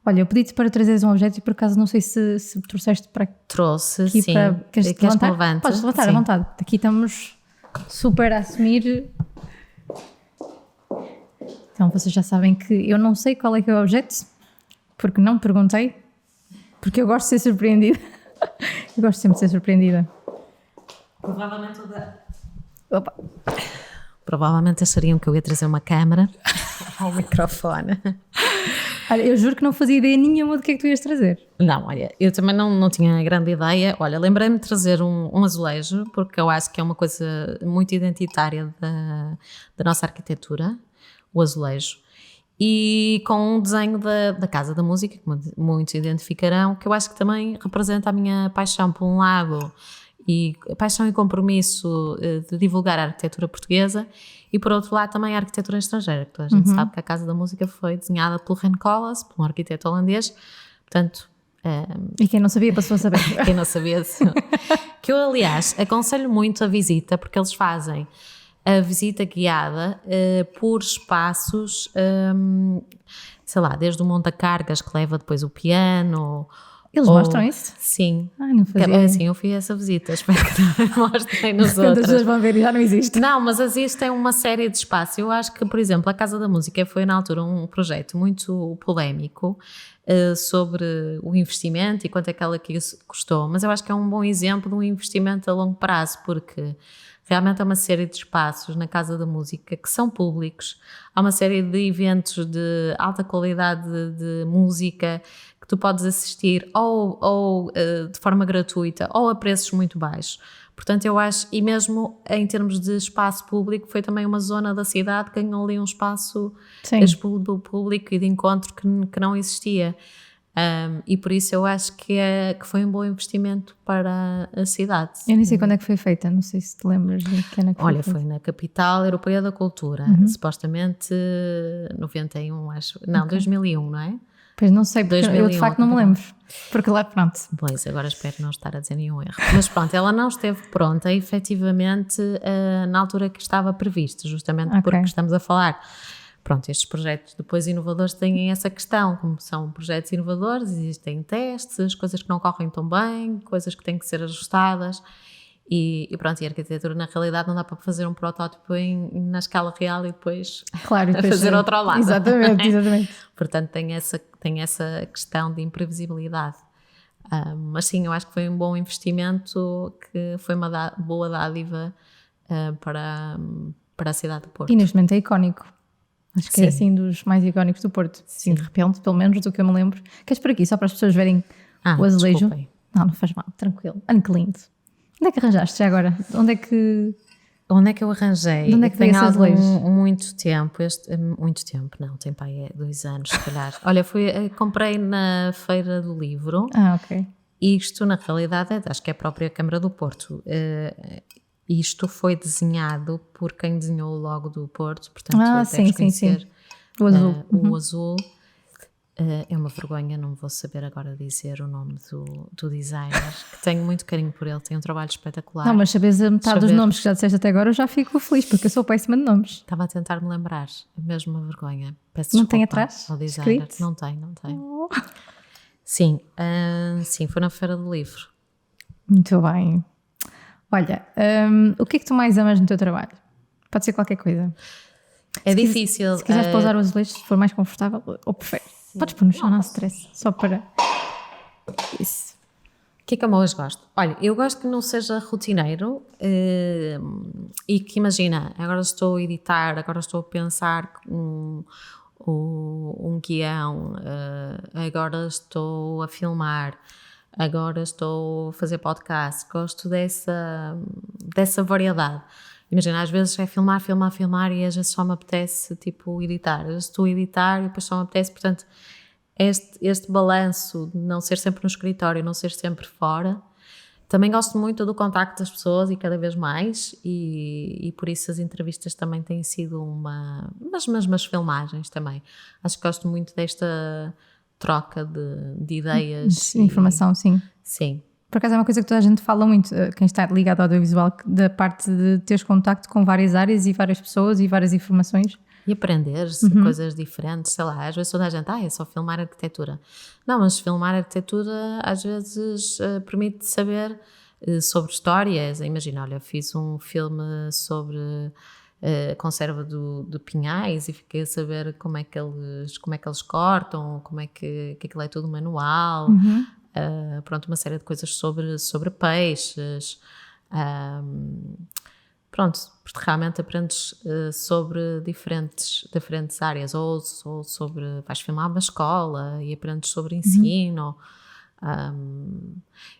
Olha, eu pedi-te para trazeres um objeto e por acaso não sei se trouxeste para Trouxe, aqui. sim. Queres levantar? Levante? Podes levantar, sim. à vontade. Aqui estamos super a assumir. Então vocês já sabem que eu não sei qual é que é o objeto, porque não perguntei, porque eu gosto de ser surpreendida. Eu gosto sempre de ser surpreendida. Provavelmente Opa. Provavelmente achariam que eu ia trazer uma câmara ao microfone. Olha, eu juro que não fazia ideia nenhuma do que é que tu ias trazer. Não, olha, eu também não tinha grande ideia. Olha, lembrei-me de trazer um azulejo, porque eu acho que é uma coisa muito identitária da nossa arquitetura, o azulejo. E com um desenho da Casa da Música, que muitos identificarão, que eu acho que também representa a minha paixão, por um lado, e paixão e compromisso de divulgar a arquitetura portuguesa, e por outro lado também a arquitetura estrangeira, que toda a gente sabe que a Casa da Música foi desenhada pelo Ren Koolhaas, por um arquiteto holandês, portanto... E quem não sabia passou a saber. Quem não sabia... Que eu, aliás, aconselho muito a visita, porque eles fazem a visita guiada por espaços, sei lá, desde o monta-cargas que leva depois o piano... Eles mostram isso? Sim. Ai, não fazia. Sim, eu fiz essa visita, espero que mostrem nos Quando outros. as pessoas vão ver e já não existe. Não, mas existem uma série de espaços. Eu acho que, por exemplo, a Casa da Música foi na altura um projeto muito polémico sobre o investimento e quanto é que ela custou, mas eu acho que é um bom exemplo de um investimento a longo prazo, porque realmente há uma série de espaços na Casa da Música que são públicos, há uma série de eventos de alta qualidade de música que tu podes assistir ou de forma gratuita ou a preços muito baixos. Portanto, eu acho, e mesmo em termos de espaço público, foi também uma zona da cidade que ganhou ali um espaço público e de encontro que não existia. E por isso eu acho que foi um bom investimento para a cidade. Eu nem sei quando é que foi feita, não sei se te lembras de que ano é que Olha, foi na Capital Europeia da Cultura, supostamente 91, acho. Não, okay. 2001, não é? Pois não sei, porque 2001, eu de facto não me lembro. Porque lá, pronto. Pois, agora espero não estar a dizer nenhum erro. Mas pronto, ela não esteve pronta, efetivamente, na altura que estava prevista, justamente porque estamos a falar. pronto, estes projetos depois inovadores têm essa questão, como são projetos inovadores, existem testes, coisas que não correm tão bem, coisas que têm que ser ajustadas e pronto, e a arquitetura na realidade não dá para fazer um protótipo na escala real e depois, Claro, e depois fazer outro ao lado. Exatamente, exatamente. Portanto, tem essa questão de imprevisibilidade. Mas sim, eu acho que foi um bom investimento, que foi uma boa dádiva para a cidade do Porto. E neste momento é icónico. Acho que é assim dos mais icónicos do Porto. Sim, de repente, pelo menos do que eu me lembro. Queres por aqui, só para as pessoas verem o azulejo? Desculpem. Não faz mal, tranquilo. Olha que lindo. Onde é que arranjaste já agora? Onde é que eu arranjei? De onde é que tem veio esse azulejo? Muito tempo. Muito tempo, não, tem pai 2 anos, se calhar. Olha, comprei na Feira do Livro. Ok. Isto, na realidade, acho que é a própria Câmara do Porto. Isto foi desenhado por quem desenhou o logo do Porto, portanto, deves conhecer. O azul. O azul. É uma vergonha, não vou saber agora dizer o nome do designer, que tenho muito carinho por ele, tem um trabalho espetacular. Não, mas sabes a metade dos nomes que já disseste até agora, eu já fico feliz, porque eu sou péssima de nomes. Estava a tentar me lembrar, é mesmo uma vergonha. Peço não desculpa tem atrás? ao designer. Escrito? Não tem. Oh. Sim, foi na Feira do Livro. Muito bem. Olha, o que é que tu mais amas no teu trabalho? Pode ser qualquer coisa. É difícil. Se quiseres pousar o azulejo, se for mais confortável, ou preferes. Podes pôr no chão, não stress, só para isso. O que é que eu mais gosto? Olha, eu gosto que não seja rotineiro e que, imagina, agora estou a editar, agora estou a pensar um guião, agora estou a filmar, agora estou a fazer podcast. Gosto dessa variedade. Imagina, às vezes é filmar e às vezes só me apetece tipo editar. Às vezes estou a editar e depois só me apetece, portanto, este balanço de não ser sempre no escritório, não ser sempre fora. Também gosto muito do contacto das pessoas e cada vez mais, e por isso as entrevistas também têm sido umas filmagens também. Acho que gosto muito desta troca de ideias. Informação, sim. Sim. Por acaso é uma coisa que toda a gente fala muito, quem está ligado ao audiovisual, da parte de teres contacto com várias áreas e várias pessoas e várias informações. E aprender coisas diferentes, sei lá, às vezes toda a gente, é só filmar arquitetura. Não, mas filmar arquitetura às vezes permite saber sobre histórias. Imagina, olha, fiz um filme sobre conserva de pinhais e fiquei a saber como é que eles cortam, como é que aquilo é tudo manual. Pronto, uma série de coisas sobre peixes. Pronto, porque realmente aprendes sobre diferentes áreas, ou sobre, vais filmar uma escola e aprendes sobre ensino.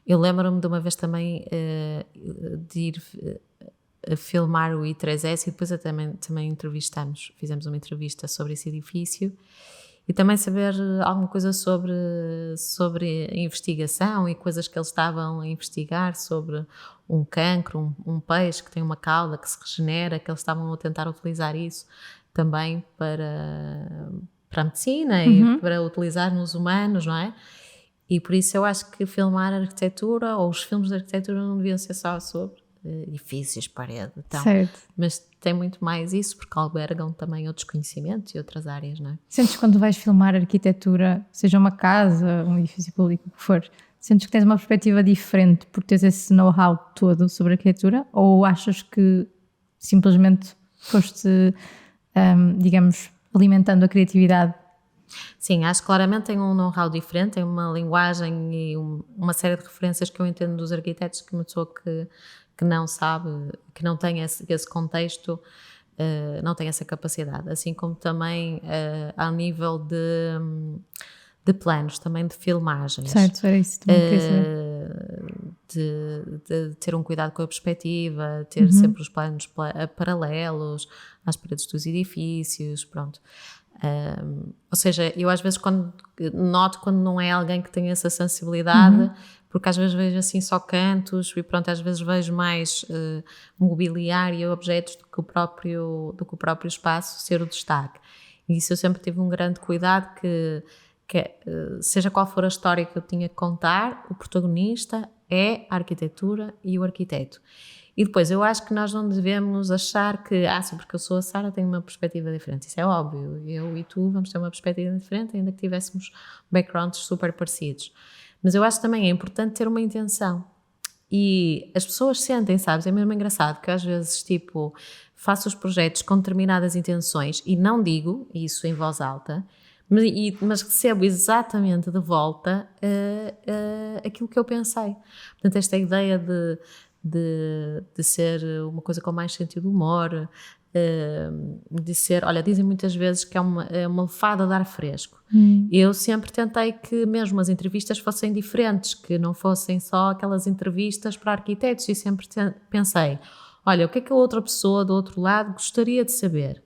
Eu lembro-me de uma vez também de ir a filmar o I3S e depois também fizemos uma entrevista sobre esse edifício. E também saber alguma coisa sobre investigação e coisas que eles estavam a investigar sobre um cancro, um peixe que tem uma cauda que se regenera, que eles estavam a tentar utilizar isso também para a medicina e para utilizar nos humanos, não é? E por isso eu acho que filmar a arquitetura ou os filmes de arquitetura não deviam ser só sobre edifícios, parede, então, mas tem muito mais isso porque albergam também outros conhecimentos e outras áreas, não é? Sentes quando vais filmar arquitetura, seja uma casa, um edifício público, o que for, sentes que tens uma perspectiva diferente por teres esse know-how todo sobre arquitetura, ou achas que simplesmente foste, digamos, alimentando a criatividade? Sim, acho que claramente tem um know-how diferente, tem uma linguagem e uma série de referências que eu entendo dos arquitetos que uma pessoa que não sabe, que não tem esse contexto, não tem essa capacidade. Assim como também ao nível de planos, também de filmagens. Certo, era isso também queria saber. De ter um cuidado com a perspectiva, ter sempre os planos paralelos às paredes dos edifícios, pronto. Ou seja, eu às vezes noto quando não é alguém que tem essa sensibilidade, porque às vezes vejo assim só cantos e pronto, às vezes vejo mais mobiliário e objetos do que o próprio espaço ser o destaque. E isso eu sempre tive um grande cuidado que seja qual for a história que eu tinha que contar, o protagonista é a arquitetura e o arquiteto. E depois, eu acho que nós não devemos achar que, só porque eu sou a Sara, tenho uma perspectiva diferente. Isso é óbvio. Eu e tu vamos ter uma perspectiva diferente, ainda que tivéssemos backgrounds super parecidos. Mas eu acho que também é importante ter uma intenção. E as pessoas sentem, sabes? É mesmo engraçado que às vezes, tipo, faço os projetos com determinadas intenções e não digo isso em voz alta, mas recebo exatamente de volta aquilo que eu pensei. Portanto, esta ideia de ser uma coisa com mais sentido de humor, de ser, olha, dizem muitas vezes que é uma lefada de ar fresco. Eu sempre tentei que mesmo as entrevistas fossem diferentes, que não fossem só aquelas entrevistas para arquitetos, e sempre pensei, olha, o que é que a outra pessoa do outro lado gostaria de saber?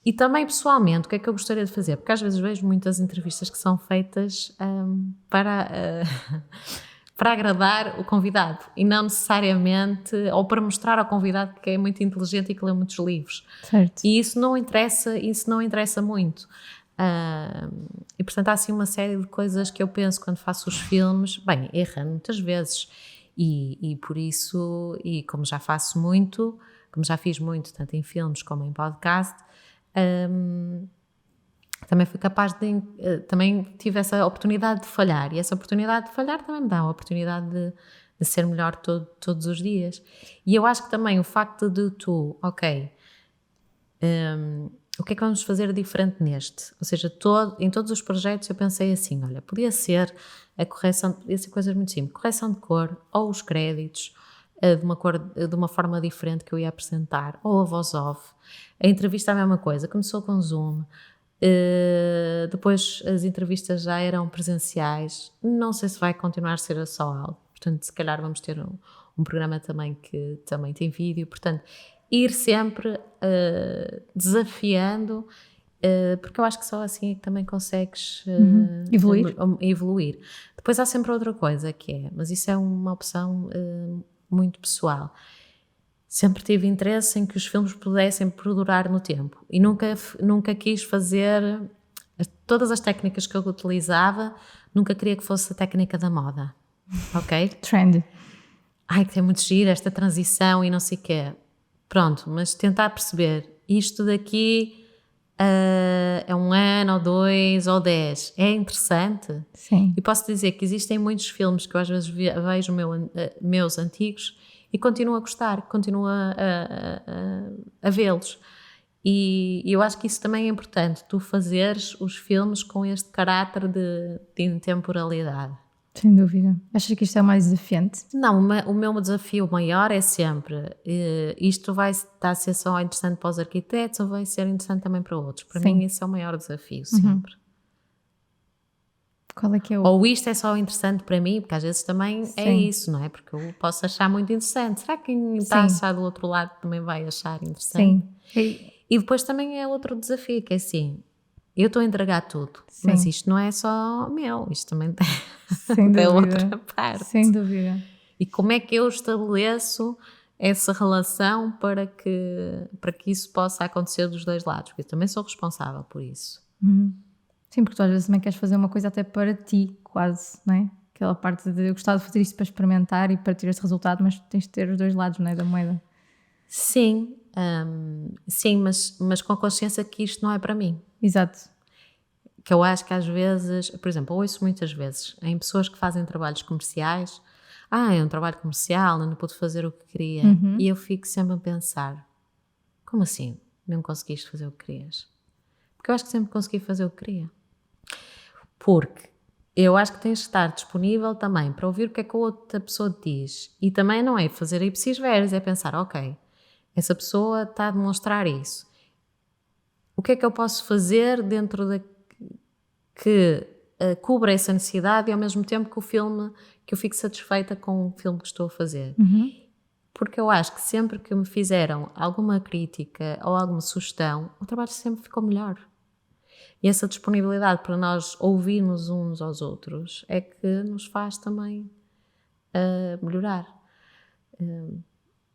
E também pessoalmente, o que é que eu gostaria de fazer? Porque às vezes vejo muitas entrevistas que são feitas para agradar o convidado e não necessariamente, ou para mostrar ao convidado que é muito inteligente e que lê muitos livros. Certo. E isso não interessa muito. E portanto há assim uma série de coisas que eu penso quando faço os filmes, bem, errando muitas vezes. E por isso, e como já faço muito, como já fiz muito, tanto em filmes como em podcast, também fui capaz também tive essa oportunidade de falhar, e essa oportunidade de falhar também me dá a oportunidade de ser melhor todos os dias. E eu acho que também o facto de tu, ok, o que é que vamos fazer diferente neste? Ou seja, em todos os projetos eu pensei assim, olha, podia ser coisas muito simples, correção de cor, ou os créditos, de uma forma diferente que eu ia apresentar, ou a voz off. A entrevista é a mesma coisa, começou com Zoom, depois as entrevistas já eram presenciais, não sei se vai continuar a ser só áudio, portanto se calhar vamos ter um programa também que também tem vídeo, portanto ir sempre desafiando, porque eu acho que só assim é que também consegues evoluir. Depois há sempre outra coisa que é, mas isso é uma opção muito pessoal. Sempre tive interesse em que os filmes pudessem perdurar no tempo e nunca quis fazer todas as técnicas que eu utilizava, nunca queria que fosse a técnica da moda, ok? Trend. Ai, que tem muito giro esta transição e não sei o quê. Pronto, mas tentar perceber isto daqui é 1 ano, ou 2, ou 10, é interessante? Sim. E posso dizer que existem muitos filmes que eu às vezes vejo meus antigos e continuo a gostar, continuo a vê-los. E eu acho que isso também é importante, tu fazeres os filmes com este caráter de intemporalidade. Sem dúvida. Achas que isto é o mais desafiante? Não, o meu desafio maior é sempre, isto vai estar a ser só interessante para os arquitetos ou vai ser interessante também para outros? Para mim esse é o maior desafio, sempre. Qual é que é Ou isto é só interessante para mim, porque às vezes também é isso, não é? Porque eu posso achar muito interessante. Será que quem está a achar do outro lado também vai achar interessante? Sim. E depois também é outro desafio, que é assim, eu estou a entregar tudo, mas isto não é só meu, isto também tem outra parte. Sem dúvida. E como é que eu estabeleço essa relação para que isso possa acontecer dos dois lados? Porque eu também sou responsável por isso. Sim, porque tu às vezes também queres fazer uma coisa até para ti, quase, não é? Aquela parte de eu gostar de fazer isto para experimentar e para ter este resultado, mas tens de ter os dois lados, não é, da moeda. Sim, mas com a consciência que isto não é para mim. Exato. Que eu acho que às vezes, por exemplo, eu ouço muitas vezes em pessoas que fazem trabalhos comerciais, é um trabalho comercial, não pude fazer o que queria. E eu fico sempre a pensar, como assim não conseguiste fazer o que querias? Porque eu acho que sempre consegui fazer o que queria. Porque eu acho que tens de estar disponível também para ouvir o que é que a outra pessoa te diz. E também não é fazer ipsis veris, é pensar, ok, essa pessoa está a demonstrar isso. O que é que eu posso fazer dentro que cubra essa necessidade e ao mesmo tempo que eu fique satisfeita com o filme que estou a fazer? Porque eu acho que sempre que me fizeram alguma crítica ou alguma sugestão, o trabalho sempre ficou melhor. E essa disponibilidade para nós ouvirmos uns aos outros é que nos faz também melhorar.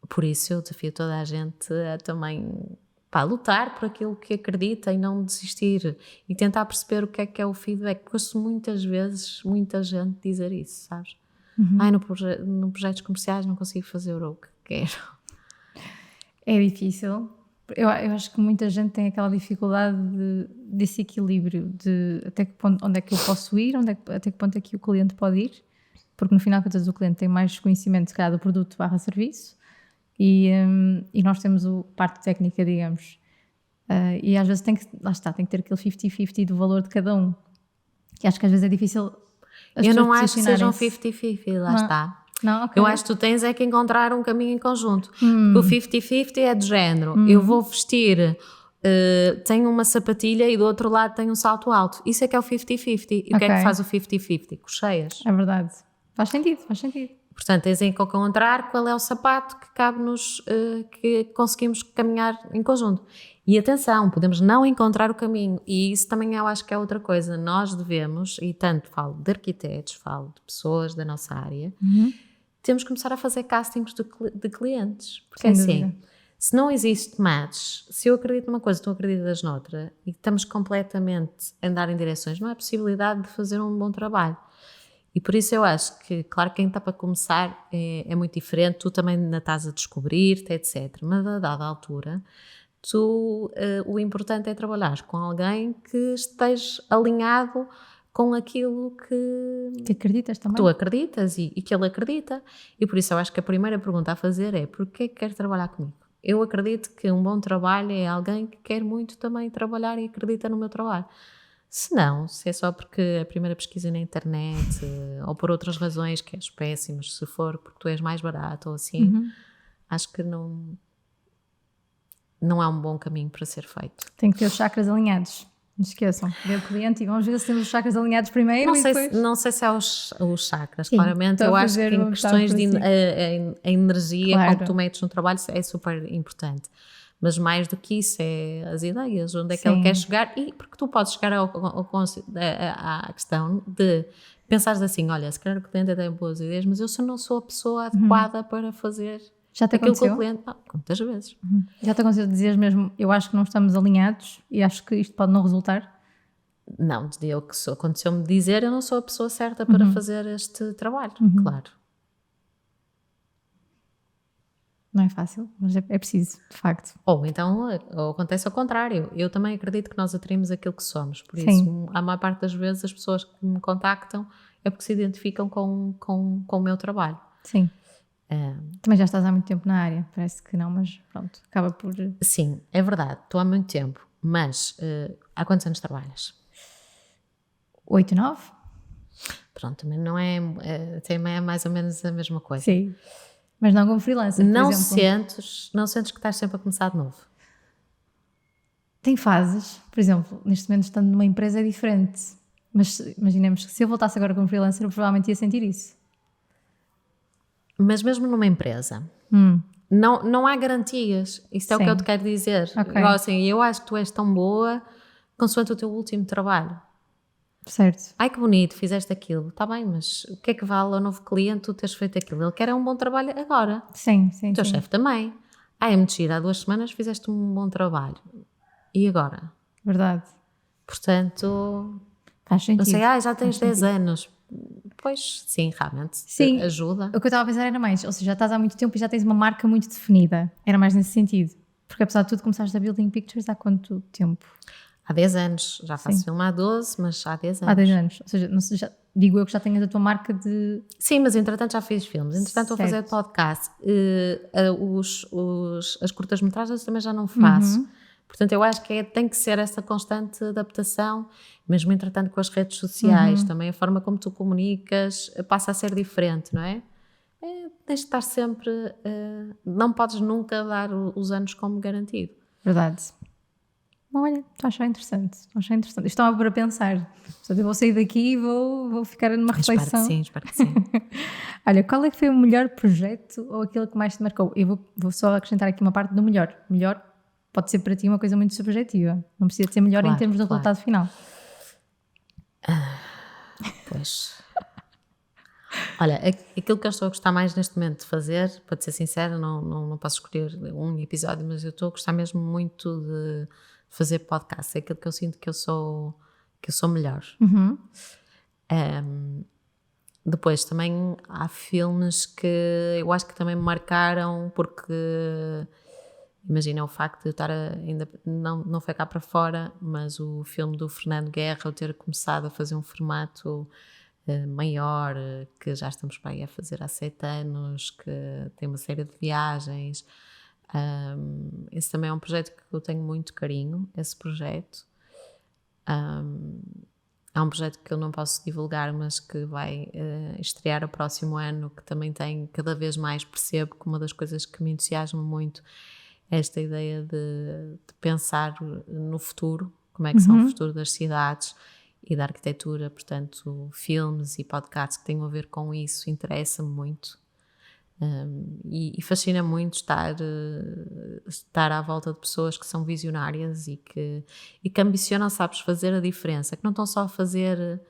Por isso eu desafio toda a gente a também lutar por aquilo que acredita e não desistir e tentar perceber o que é o feedback, porque ouço muitas vezes muita gente dizer isso, sabes? No projetos comerciais não consigo fazer o que quero. É difícil. Eu acho que muita gente tem aquela dificuldade desse equilíbrio de até que ponto, onde é que eu posso ir, até que ponto é que o cliente pode ir, porque no final de contas o cliente tem mais conhecimento se calhar do produto / serviço e nós temos a parte técnica, digamos. E às vezes tem que ter aquele 50-50 do valor de cada um. E acho que às vezes é difícil as Eu pessoas não acho que sejam posicionarem-se. 50-50, lá Não. está. Não, ok. Eu acho que tu tens é que encontrar um caminho em conjunto. Porque o 50-50 é do género. Eu vou vestir, tenho uma sapatilha e do outro lado tenho um salto alto. Isso é que é o 50-50. E o que é que Ok. faz o 50-50? Cocheias. É verdade. Faz sentido. Portanto, tens em que encontrar qual é o sapato que cabe-nos, que conseguimos caminhar em conjunto. E atenção, podemos não encontrar o caminho. E isso também eu acho que é outra coisa. Nós devemos, e tanto falo de arquitetos, falo de pessoas da nossa área, temos que começar a fazer castings de clientes. Porque Sem assim, dúvida. se não existe match, se eu acredito numa coisa, tu acreditas noutra, e estamos completamente a andar em direções, não há possibilidade de fazer um bom trabalho. E por isso eu acho que, claro, quem está para começar é muito diferente, tu também ainda estás a descobrir-te, etc. Mas a dada altura, o importante é trabalhar com alguém que esteja alinhado com aquilo Que acreditas também? tu acreditas e que ele acredita. E por isso eu acho que a primeira pergunta a fazer é: porquê que quer trabalhar comigo? Eu acredito que um bom trabalho é alguém que quer muito também trabalhar e acredita no meu trabalho. Se não, se é só porque a primeira pesquisa na internet ou por outras razões que és péssimas, se for porque tu és mais barato ou assim, acho que não é um bom caminho para ser feito. Tem que ter os chakras alinhados. Não se esqueçam. Vê o cliente e vamos ver se temos os chakras alinhados primeiro Não e sei, depois... não sei se é os chakras, Sim, claramente. estou Eu a acho fazer que em uma questões de metáfora a energia Claro. com que tu metes no trabalho é super importante. Mas mais do que isso é as ideias, onde é que ele Sim. quer chegar, e porque tu podes chegar à questão de pensares assim: olha, se calhar o cliente tem boas ideias, mas eu só não sou a pessoa adequada para fazer Já te aquilo que o aconteceu? cliente... muitas vezes. Já te aconteceu dizer mesmo, eu acho que não estamos alinhados e acho que isto pode não resultar? Não, eu que aconteceu-me dizer, eu não sou a pessoa certa para fazer este trabalho, claro. Não é fácil, mas é preciso, de facto. Ou então ou acontece ao contrário. Eu também acredito que nós atraímos aquilo que somos. Por Sim. isso, a maior parte das vezes as pessoas que me contactam é porque se identificam com o meu trabalho. Sim. Também já estás há muito tempo na área, parece que não, mas pronto, acaba por... Sim, é verdade, estou há muito tempo. Mas há quantos anos trabalhas? 8, 9? Pronto, também não é, também é mais ou menos a mesma coisa. Sim. Mas não como freelancer, Não por exemplo. não sentes que estás sempre a começar de novo? Tem fases, por exemplo, neste momento estando numa empresa é diferente, mas imaginemos que se eu voltasse agora como freelancer eu provavelmente ia sentir isso. Mas mesmo numa empresa, não há garantias. Isso é o que Sim. eu te quero dizer. Ok. Igual assim, eu acho que tu és tão boa consoante o teu último trabalho. Certo. Ai, que bonito, fizeste aquilo. Está bem, mas o que é que vale ao novo cliente tu teres feito aquilo? Ele quer um bom trabalho agora. Sim, O teu chefe também. Ai, é muito giro, há 2 semanas fizeste um bom trabalho. E agora? Verdade. Portanto, Faz sentido. não sei, já tens 10 anos. Pois, sim, realmente. Sim. Ajuda. O que eu estava a pensar era mais, ou seja, já estás há muito tempo e já tens uma marca muito definida. Era mais nesse sentido. Porque apesar de tudo começaste a Building Pictures há quanto tempo? Há 10 anos. Já faço Sim. filme há 12, mas há 10 anos. Há 10 anos. Ou seja, não sei, digo eu que já tenhas a tua marca de... Sim, mas entretanto já fiz filmes. Entretanto estou a fazer Certo. podcast. As curtas-metragens também já não faço. Portanto, eu acho que tem que ser essa constante adaptação, mesmo entretanto com as redes sociais, também a forma como tu comunicas passa a ser diferente, não é? Tens de estar sempre... não podes nunca dar os anos como garantido. Verdade. Bom, olha, estou a achar interessante. Isto estava para pensar. Portanto, eu vou sair daqui e vou ficar numa reflexão. Espero que sim. Olha, qual é que foi o melhor projeto ou aquele que mais te marcou? Eu vou só acrescentar aqui uma parte do melhor. Melhor pode ser para ti uma coisa muito subjetiva. Não precisa de ser melhor em termos de resultado final. Pois. Olha, aquilo que eu estou a gostar mais neste momento de fazer, para te ser sincera, não posso escolher um episódio, mas eu estou a gostar mesmo muito de fazer podcast. É aquilo que eu sinto que eu sou melhor. Depois também há filmes que eu acho que também me marcaram porque Imagina o facto de eu estar ainda, não foi cá para fora, mas o filme do Fernando Guerra, eu ter começado a fazer um formato maior, que já estamos para aí a fazer há 7 anos, que tem uma série de viagens. Esse também é um projeto que eu tenho muito carinho, esse projeto. Há um projeto que eu não posso divulgar, mas que vai estrear o próximo ano, que também tem, cada vez mais percebo que uma das coisas que me entusiasma muito é esta ideia de pensar no futuro, como é que são o futuro das cidades e da arquitetura, portanto filmes e podcasts que tenham a ver com isso interessa-me muito. E fascina muito estar à volta de pessoas que são visionárias e que ambicionam, sabes, fazer a diferença, que não estão só a fazer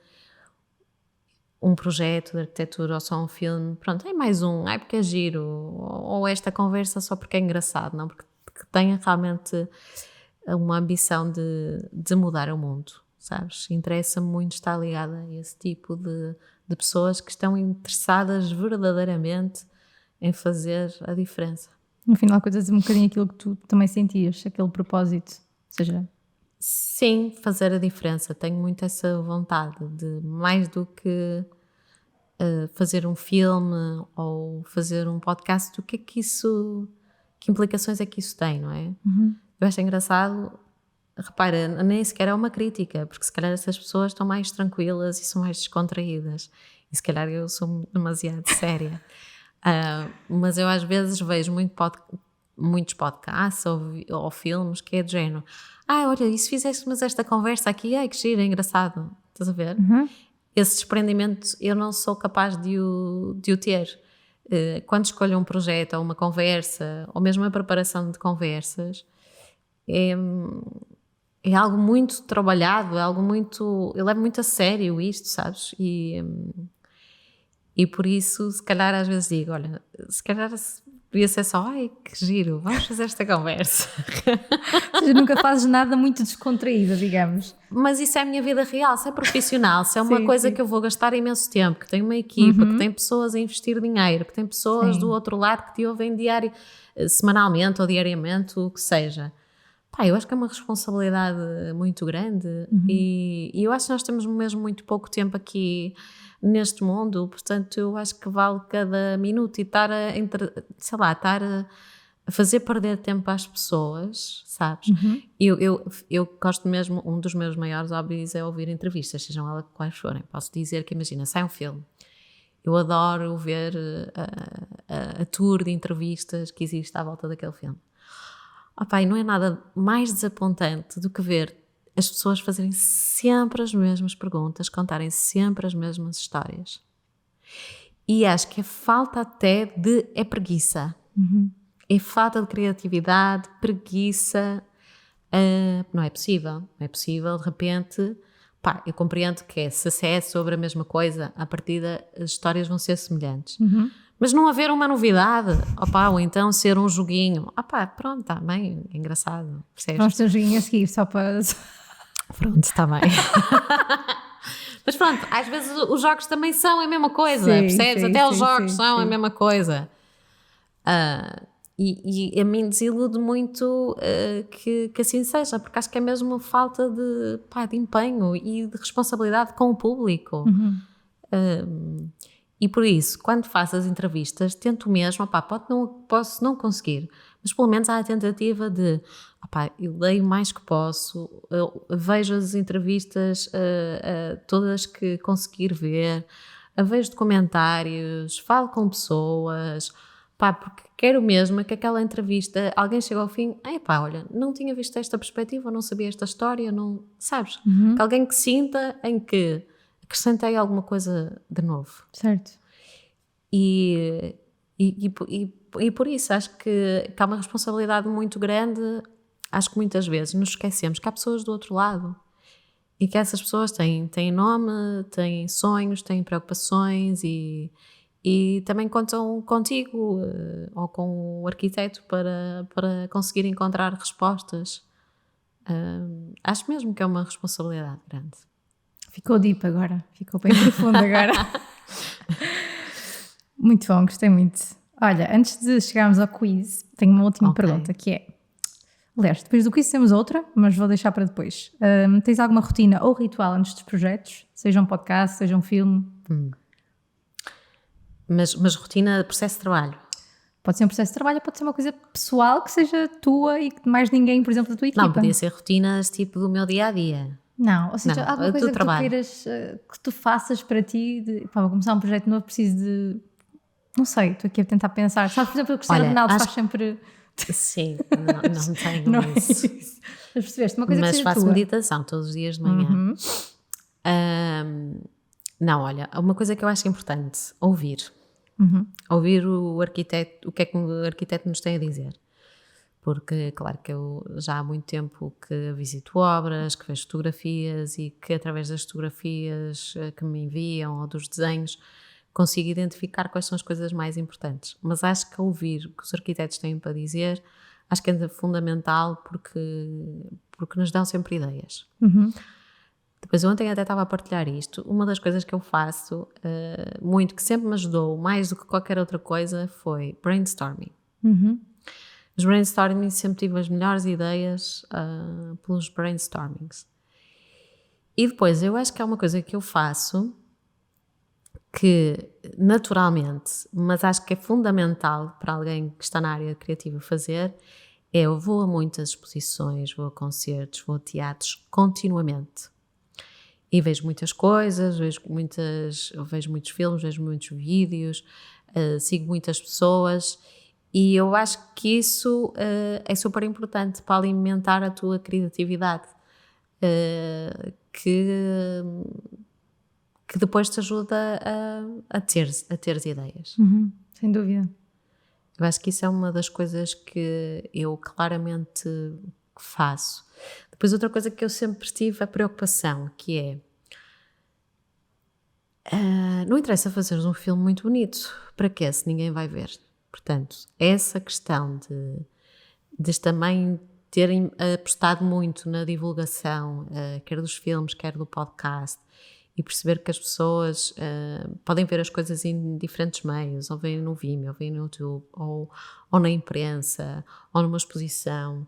um projeto de arquitetura ou só um filme, pronto, é mais um, porque é giro, ou esta conversa só porque é engraçado, não, porque tenha realmente uma ambição de mudar o mundo, sabes? Interessa-me muito estar ligada a esse tipo de pessoas que estão interessadas verdadeiramente em fazer a diferença. No final, coisas um bocadinho aquilo que tu também sentias, aquele propósito, ou seja... Sim, fazer a diferença. Tenho muito essa vontade de, mais do que fazer um filme ou fazer um podcast, que implicações é que isso tem, não é? Eu acho engraçado, repara, nem sequer é uma crítica, porque se calhar essas pessoas estão mais tranquilas e são mais descontraídas, e se calhar eu sou demasiado séria. Mas eu às vezes vejo muitos podcasts ou filmes que é de género, olha, e se fizéssemos esta conversa aqui, que giro, é engraçado, estás a ver? Esse desprendimento eu não sou capaz de o ter. Quando escolho um projeto ou uma conversa, ou mesmo a preparação de conversas, é algo muito trabalhado, é algo muito... Eu levo muito a sério isto, sabes? E por isso, se calhar às vezes digo, olha, se calhar podia ser só, que giro, vamos fazer esta conversa. Ou seja, nunca fazes nada muito descontraída, digamos. Mas isso é a minha vida real, se é profissional, se é uma coisa que eu vou gastar imenso tempo, que tem uma equipa, que tem pessoas a investir dinheiro, que tem pessoas do outro lado que te ouvem semanalmente ou diariamente, o que seja. Eu acho que é uma responsabilidade muito grande e eu acho que nós temos mesmo muito pouco tempo aqui neste mundo, portanto eu acho que vale cada minuto e estar a fazer perder tempo às pessoas, sabes? Eu gosto mesmo, um dos meus maiores hobbies é ouvir entrevistas, sejam elas quais forem. Posso dizer que, imagina, sai um filme, eu adoro ver a tour de entrevistas que existe à volta daquele filme. E não é nada mais desapontante do que ver as pessoas fazerem sempre as mesmas perguntas, contarem sempre as mesmas histórias. E acho que a falta até é preguiça. É falta de criatividade, preguiça. Não é possível. Não é possível, de repente... eu compreendo que se é sobre a mesma coisa, à partida as histórias vão ser semelhantes. Mas não haver uma novidade, ou então ser um joguinho, pronto, está bem, é engraçado, percebes? Vamos ter um joguinho a seguir, só para... Pronto, está bem. Mas pronto, às vezes os jogos também são a mesma coisa, percebes? Até os jogos são a mesma coisa. E a mim desilude muito que assim seja, porque acho que é mesmo falta de empenho e de responsabilidade com o público. E por isso, quando faço as entrevistas, tento mesmo, posso não conseguir, mas pelo menos há a tentativa de, eu leio mais que posso, eu vejo as entrevistas todas que conseguir ver, vejo documentários, falo com pessoas, porque quero mesmo que aquela entrevista, alguém chega ao fim, olha, não tinha visto esta perspectiva, não sabia esta história, não, sabes? Que alguém que sinta em que acrescentei alguma coisa de novo. Certo. E por isso acho que há uma responsabilidade muito grande. Acho que muitas vezes nos esquecemos que há pessoas do outro lado e que essas pessoas têm nome, têm sonhos, têm preocupações e também contam contigo ou com o arquiteto para conseguir encontrar respostas. Acho mesmo que é uma responsabilidade grande. Ficou deep agora, ficou bem profundo agora. Muito bom, gostei muito. Olha, antes de chegarmos ao quiz, tenho uma última pergunta, que é: Aliás, depois do quiz temos outra, mas vou deixar para depois. Tens alguma rotina ou ritual antes dos projetos? Seja um podcast, seja um filme? Mas rotina, processo de trabalho? Pode ser um processo de trabalho, pode ser uma coisa pessoal que seja tua e que mais ninguém, por exemplo, da tua equipa. Não, podia ser rotinas tipo do meu dia-a-dia. Não, ou seja, Não, alguma do coisa que trabalho. tu queiras, que tu faças para ti, vou começar um projeto novo, preciso de... Não sei, estou aqui a tentar pensar. Sabes, por exemplo, o Cristiano Olha, Ronaldo acho faz sempre... Sim, não tenho Não é isso. isso. Mas percebeste? Uma coisa que Mas seja faço tua. meditação todos os dias de manhã. Não, olha, uma coisa que eu acho importante, ouvir. Ouvir o arquiteto, o que é que o arquiteto nos tem a dizer. Porque, claro, que eu já há muito tempo que visito obras, que vejo fotografias e que através das fotografias que me enviam ou dos desenhos consigo identificar quais são as coisas mais importantes. Mas acho que ouvir o que os arquitetos têm para dizer, acho que é fundamental porque nos dão sempre ideias. Depois, ontem até estava a partilhar isto. Uma das coisas que eu faço muito, que sempre me ajudou mais do que qualquer outra coisa, foi brainstorming. Os brainstorming, sempre tive as melhores ideias pelos brainstormings. E depois, eu acho que é uma coisa que eu faço que, naturalmente, mas acho que é fundamental para alguém que está na área criativa fazer, eu vou a muitas exposições, vou a concertos, vou a teatros continuamente. E vejo muitas coisas, vejo muitos filmes, vejo muitos vídeos, sigo muitas pessoas e eu acho que isso é super importante para alimentar a tua criatividade, que depois te ajuda a teres ideias. Sem dúvida. Eu acho que isso é uma das coisas que eu claramente faço. Depois outra coisa que eu sempre tive a preocupação, que é não interessa fazeres um filme muito bonito, para quê? Se ninguém vai ver. Portanto, essa questão de também terem apostado muito na divulgação, quer dos filmes, quer do podcast, e perceber que as pessoas podem ver as coisas em diferentes meios, ou veem no Vimeo, ou veem no YouTube, ou na imprensa, ou numa exposição.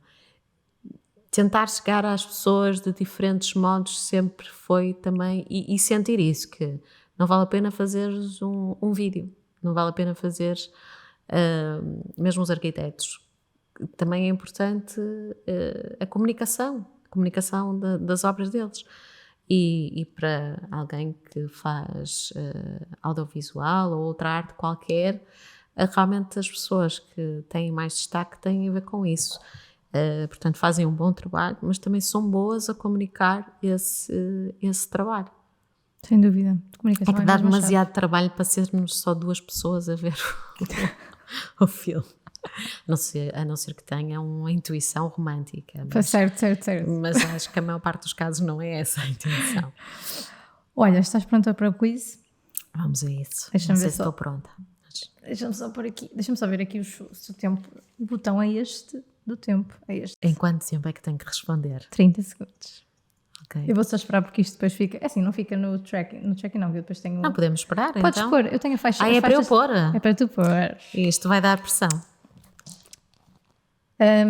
Tentar chegar às pessoas de diferentes modos sempre foi também, e sentir isso, que não vale a pena fazeres um vídeo, não vale a pena fazeres, mesmo os arquitetos. Também é importante a comunicação das obras deles. E para alguém que faz audiovisual ou outra arte qualquer, realmente as pessoas que têm mais destaque têm a ver com isso. Portanto, fazem um bom trabalho, mas também são boas a comunicar esse trabalho. Sem dúvida. Comunicação É que dá mesmo a chave. demasiado trabalho para sermos só duas pessoas a ver o filme. A não ser que tenha uma intuição romântica. Certo. Mas acho que a maior parte dos casos não é essa a intenção. Olha, estás pronta para o quiz? Vamos a isso. Deixa-me Não sei ver se só. estou pronta. Deixa-me só pôr aqui. Deixa-me só ver aqui o tempo. O botão é este do tempo. É este. Em quanto tempo é que tenho que responder? 30 segundos. Ok. Eu vou só esperar porque isto depois fica. Assim, não fica no tracking. No tracking não, que eu depois tenho. Não, podemos esperar Podes então? pôr, eu tenho a faixa. É as para eu faixas- pôr? É para tu pôr. Isto vai dar pressão.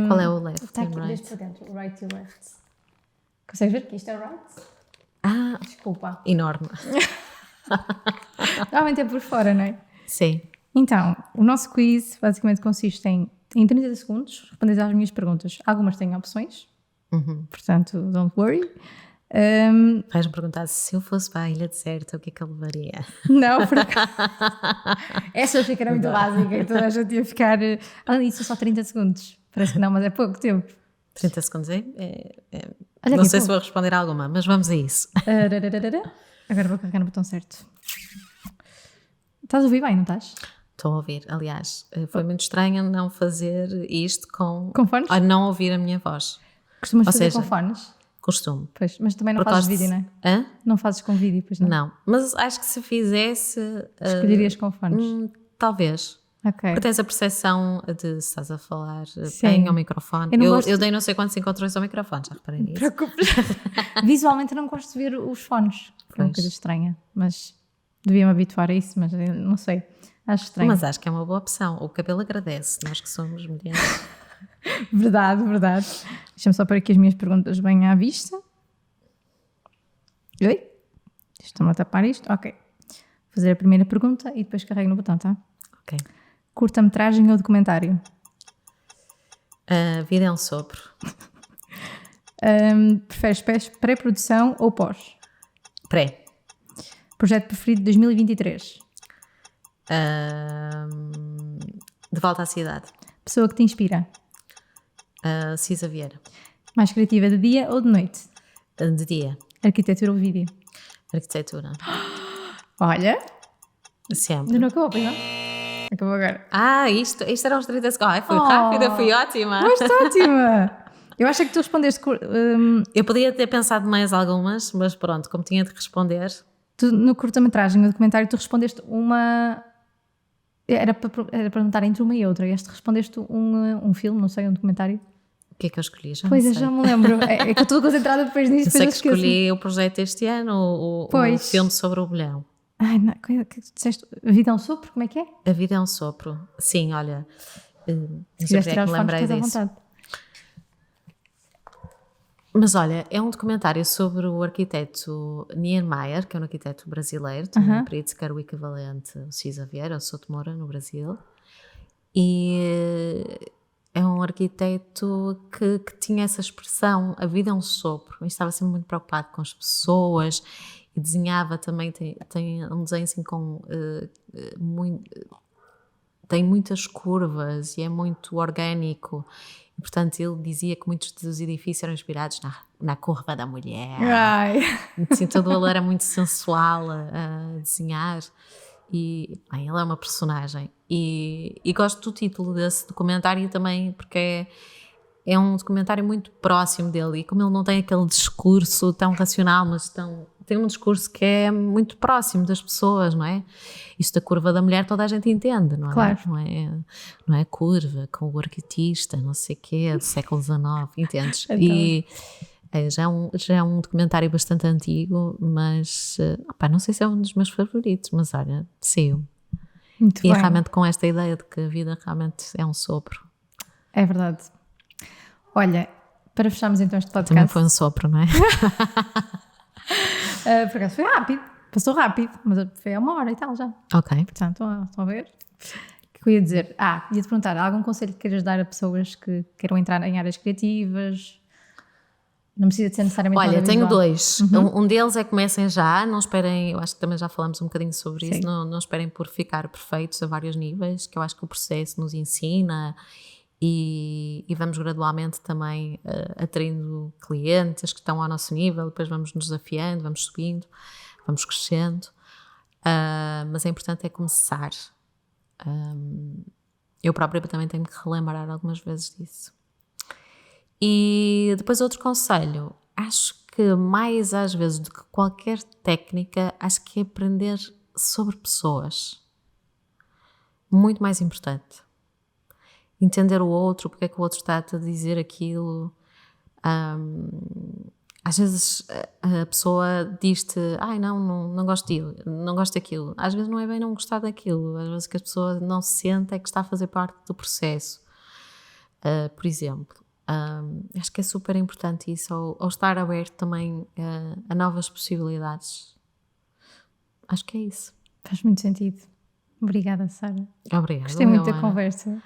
Qual é o left Está and aqui, right? desde para dentro. Right e left. Consegues ver que isto é right? Ah, Desculpa. enorme. Normalmente é por fora, não é? Sim. Então, o nosso quiz basicamente consiste em 30 segundos responder às minhas perguntas. Algumas têm opções, portanto, don't worry. Vais-me perguntar se eu fosse para a ilha deserta, o que é que eu levaria? Não, por acaso. Essa eu achei que era muito básica e toda a gente ia ficar. Além disso, só 30 segundos. Parece que não, mas é pouco tempo. 30 segundos Olha não aqui, sei se pô. vou responder a alguma, mas vamos a isso. Agora vou carregar no botão certo. Estás a ouvir bem, não estás? Estou a ouvir. Aliás, foi muito estranho não fazer isto com fones? a não ouvir a minha voz. Costumas Ou fazer seja, com fones? Costume. Pois, mas também não Por fazes causa vídeo, não é? Hã? Não fazes com vídeo, pois não? Não. Mas acho que se fizesse, Escolherias com fones? talvez. Ok. Porque tens a percepção de se estás a falar Sim. bem ao microfone. Eu não gosto- Eu dei não sei quantos encontrões ao microfone, já reparei nisso. Preocupes. Visualmente eu não gosto de ver os fones. É uma Pois. coisa estranha. Mas devia-me habituar a isso, mas eu não sei. Acho estranho. Mas acho que é uma boa opção. O cabelo agradece, nós que somos mulheres. Verdade, verdade. Deixa-me só pôr aqui as minhas perguntas bem à vista. Oi? Estou-me a tapar isto? Ok. Vou fazer a primeira pergunta e depois carrego no botão, tá? Ok. Curta-metragem ou documentário? A vida é um sopro. Preferes pré-produção ou pós? Pré. Projeto preferido de 2023? De volta à cidade. Pessoa que te inspira? Cisa Vieira. Mais criativa de dia ou de noite? De dia. Arquitetura ou vídeo? Arquitetura. Olha, Sempre. ainda não acabou, pois não? Acabou agora. Isto eram os 30 segundos. Ai, foi rápida, foi ótima. Foste ótima! Eu acho que tu respondeste... Eu podia ter pensado mais algumas, mas pronto, como tinha de responder. Tu, no curta-metragem, no documentário, tu respondeste uma... Era para perguntar entre uma e outra. E este respondeste um filme, não sei, um documentário. O que é que eu escolhi? Já Pois, não eu sei. já me lembro. É que eu estou concentrada depois nisto. Eu sei que depois eu escolhi o projeto este ano, o Pois. filme sobre o bolhão. Ai, não, o que é que tu disseste? A vida é um sopro? Como é que é? A vida é um sopro. Sim, olha. Não Se sei quiseres porque é tirar que os me fones, lembrei estás à disso. vontade. Mas olha, é um documentário sobre o arquiteto Niemeyer, que é um arquiteto brasileiro, também Pritzker, o equivalente ao Cisa Vieira, ao Souto Moura, no Brasil. E é um arquiteto que tinha essa expressão, a vida é um sopro. E estava sempre muito preocupado com as pessoas e desenhava também, tem um desenho assim com... tem muitas curvas e é muito orgânico. E, portanto, ele dizia que muitos dos edifícios eram inspirados na curva da mulher. Ai. Assim, todo ele era muito sensual a desenhar. E bem, ele é uma personagem. E gosto do título desse documentário também, porque é um documentário muito próximo dele. E como ele não tem aquele discurso tão racional, mas tem um discurso que é muito próximo das pessoas, não é? Isto da curva da mulher toda a gente entende, não é? Claro. Não é curva com o arquitista, não sei o quê, do século XIX, entendes? Então. E já é um documentário bastante antigo, mas não sei se é um dos meus favoritos, mas olha, sim. Muito E bem. realmente com esta ideia de que a vida realmente é um sopro. É verdade. Olha, para fecharmos então este podcast... Também foi um sopro, não é? por acaso foi rápido. Passou rápido, mas foi há 1 hora e tal já. Ok. Portanto, estão a ver? O que eu ia dizer? Ia-te perguntar, há algum conselho que queiras dar a pessoas que queiram entrar em áreas criativas? Não precisa de ser necessariamente Olha, tenho audiovisual. 2. Um deles é comecem já, não esperem, eu acho que também já falamos um bocadinho sobre isso, não esperem por ficar perfeitos a vários níveis, que eu acho que o processo nos ensina e vamos gradualmente também atraindo clientes que estão ao nosso nível, depois vamos nos desafiando, vamos subindo, vamos crescendo, mas é importante começar. Eu própria também tenho que relembrar algumas vezes disso. E depois outro conselho, acho que mais às vezes do que qualquer técnica, acho que é aprender sobre pessoas. Muito mais importante. Entender o outro, porque é que o outro está a dizer aquilo. Às vezes a pessoa diz-te, não gosto daquilo. Às vezes não é bem não gostar daquilo, às vezes que a pessoa não se sente é que está a fazer parte do processo. Por exemplo, acho que é super importante isso, ao estar aberto também a novas possibilidades. Acho que é isso. Faz muito sentido. Obrigada, Sara. Obrigada. Gostei muito da conversa.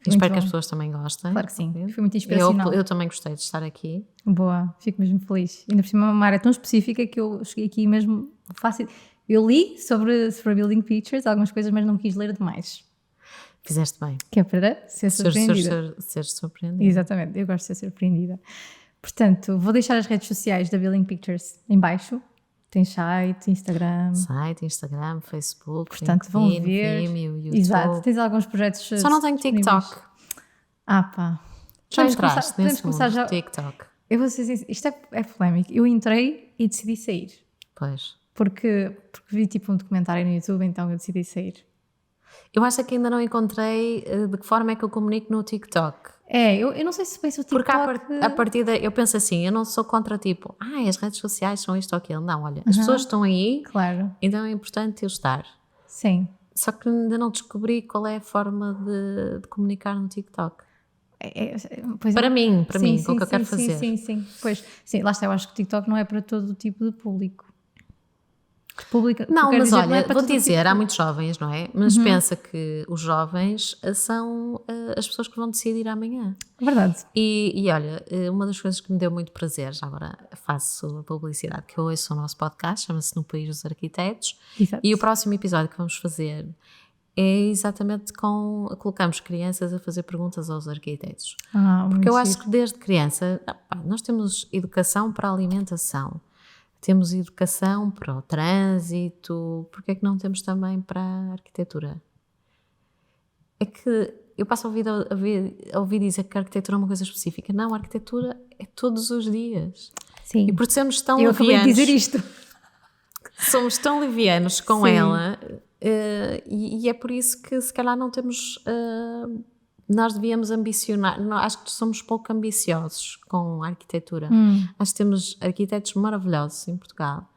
Espero que as pessoas também gostem. Claro que sim, foi muito inspiracional. Eu também gostei de estar aqui. Boa, fico mesmo feliz. Ainda por cima uma área tão específica que eu cheguei aqui mesmo fácil. Eu li sobre Building Pictures, algumas coisas, mas não quis ler demais. Fizeste bem. Que é para ser surpreendida. Ser surpreendida. Exatamente, eu gosto de ser surpreendida. Portanto, vou deixar as redes sociais da Building Pictures em baixo. Tem site, Instagram. Facebook, portanto, vão ver. Vimeo, YouTube. Exato, tens alguns projetos. Só não tenho TikTok. Pá. Já entraste nesse começar mundo, já. TikTok. Eu vou ser sincera, isto é polémico. Eu entrei e decidi sair. Pois. Porque vi tipo um documentário no YouTube, então eu decidi sair. Eu acho que ainda não encontrei de que forma é que eu comunico no TikTok. Eu não sei se penso o TikTok... Porque a partir daí, eu penso assim, eu não sou contra tipo, as redes sociais são isto ou aquilo. Não, olha, as pessoas estão aí, claro. Então é importante eu estar. Sim. Só que ainda não descobri qual é a forma de comunicar no TikTok. Pois Para mim, sim, com o que eu quero sim, fazer. Sim. Pois, sim, lá está, eu acho que o TikTok não é para todo o tipo de público. Não, mas dizer, olha, não é para vou todo o dizer, tipo há muitos jovens, não é? Mas pensa que os jovens são as pessoas que vão decidir amanhã. Verdade. E olha, uma das coisas que me deu muito prazer, já agora faço a publicidade, que eu ouço o nosso podcast, chama-se No País dos Arquitetos, Exato. e o próximo episódio que vamos fazer é exatamente colocamos crianças a fazer perguntas aos arquitetos. Porque eu acho que desde criança, nós temos educação para a alimentação, temos educação para o trânsito, porque é que não temos também para a arquitetura? É que eu passo a ouvir dizer que a arquitetura é uma coisa específica. Não, a arquitetura é todos os dias. Sim. E por sermos tão Eu levianos... acabei de dizer isto. Somos tão levianos com Sim. ela e é por isso que se calhar não temos... nós devíamos ambicionar... acho que somos pouco ambiciosos com a arquitetura. Acho que temos arquitetos maravilhosos em Portugal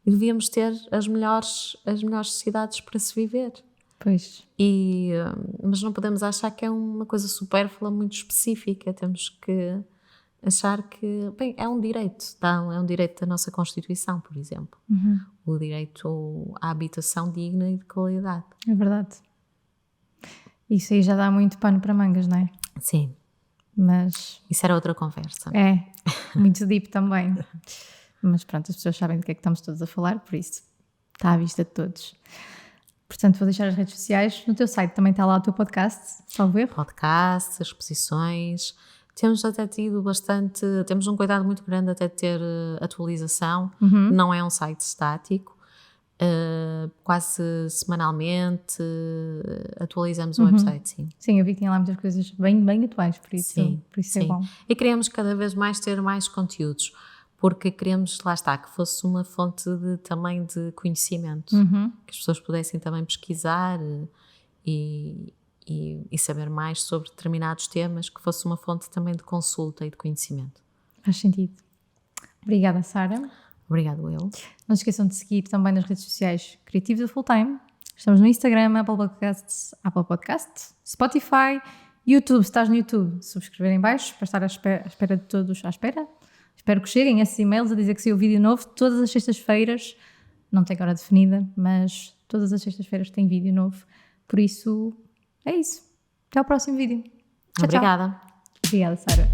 e devíamos ter as melhores cidades para se viver. Pois. Mas não podemos achar que é uma coisa supérflua, muito específica. Temos que achar que, bem, é um direito, é um direito da nossa Constituição, por exemplo. O direito à habitação digna e de qualidade. É verdade. Isso aí já dá muito pano para mangas, não é? Sim. Mas... isso era outra conversa. É, muito deep também. Mas pronto, as pessoas sabem do que é que estamos todos a falar, por isso está à vista de todos. Portanto, vou deixar as redes sociais. No teu site também está lá o teu podcast, salvo erro. Podcasts, exposições. Temos até tido temos um cuidado muito grande até de ter atualização. Não é um site estático. Quase semanalmente atualizamos o website, sim. Sim, eu vi que tinha lá muitas coisas bem atuais, por isso, Sim. é bom. E queremos cada vez mais ter mais conteúdos, porque queremos, lá está, que fosse uma fonte também de conhecimento, que as pessoas pudessem também pesquisar e saber mais sobre determinados temas, que fosse uma fonte também de consulta e de conhecimento. Faz sentido. Obrigada, Sara. Obrigado, eu. Não se esqueçam de seguir também nas redes sociais Criativos da Full Time. Estamos no Instagram, Apple Podcasts, Spotify, YouTube. Se estás no YouTube, subscrever em baixo para estar à espera de todos à espera. Espero que cheguem esses e-mails a dizer que saiu vídeo novo todas as sextas-feiras. Não tem hora definida, mas todas as sextas-feiras tem vídeo novo. Por isso, é isso. Até ao próximo vídeo. Tchau, Obrigada. tchau. Obrigada, Sara.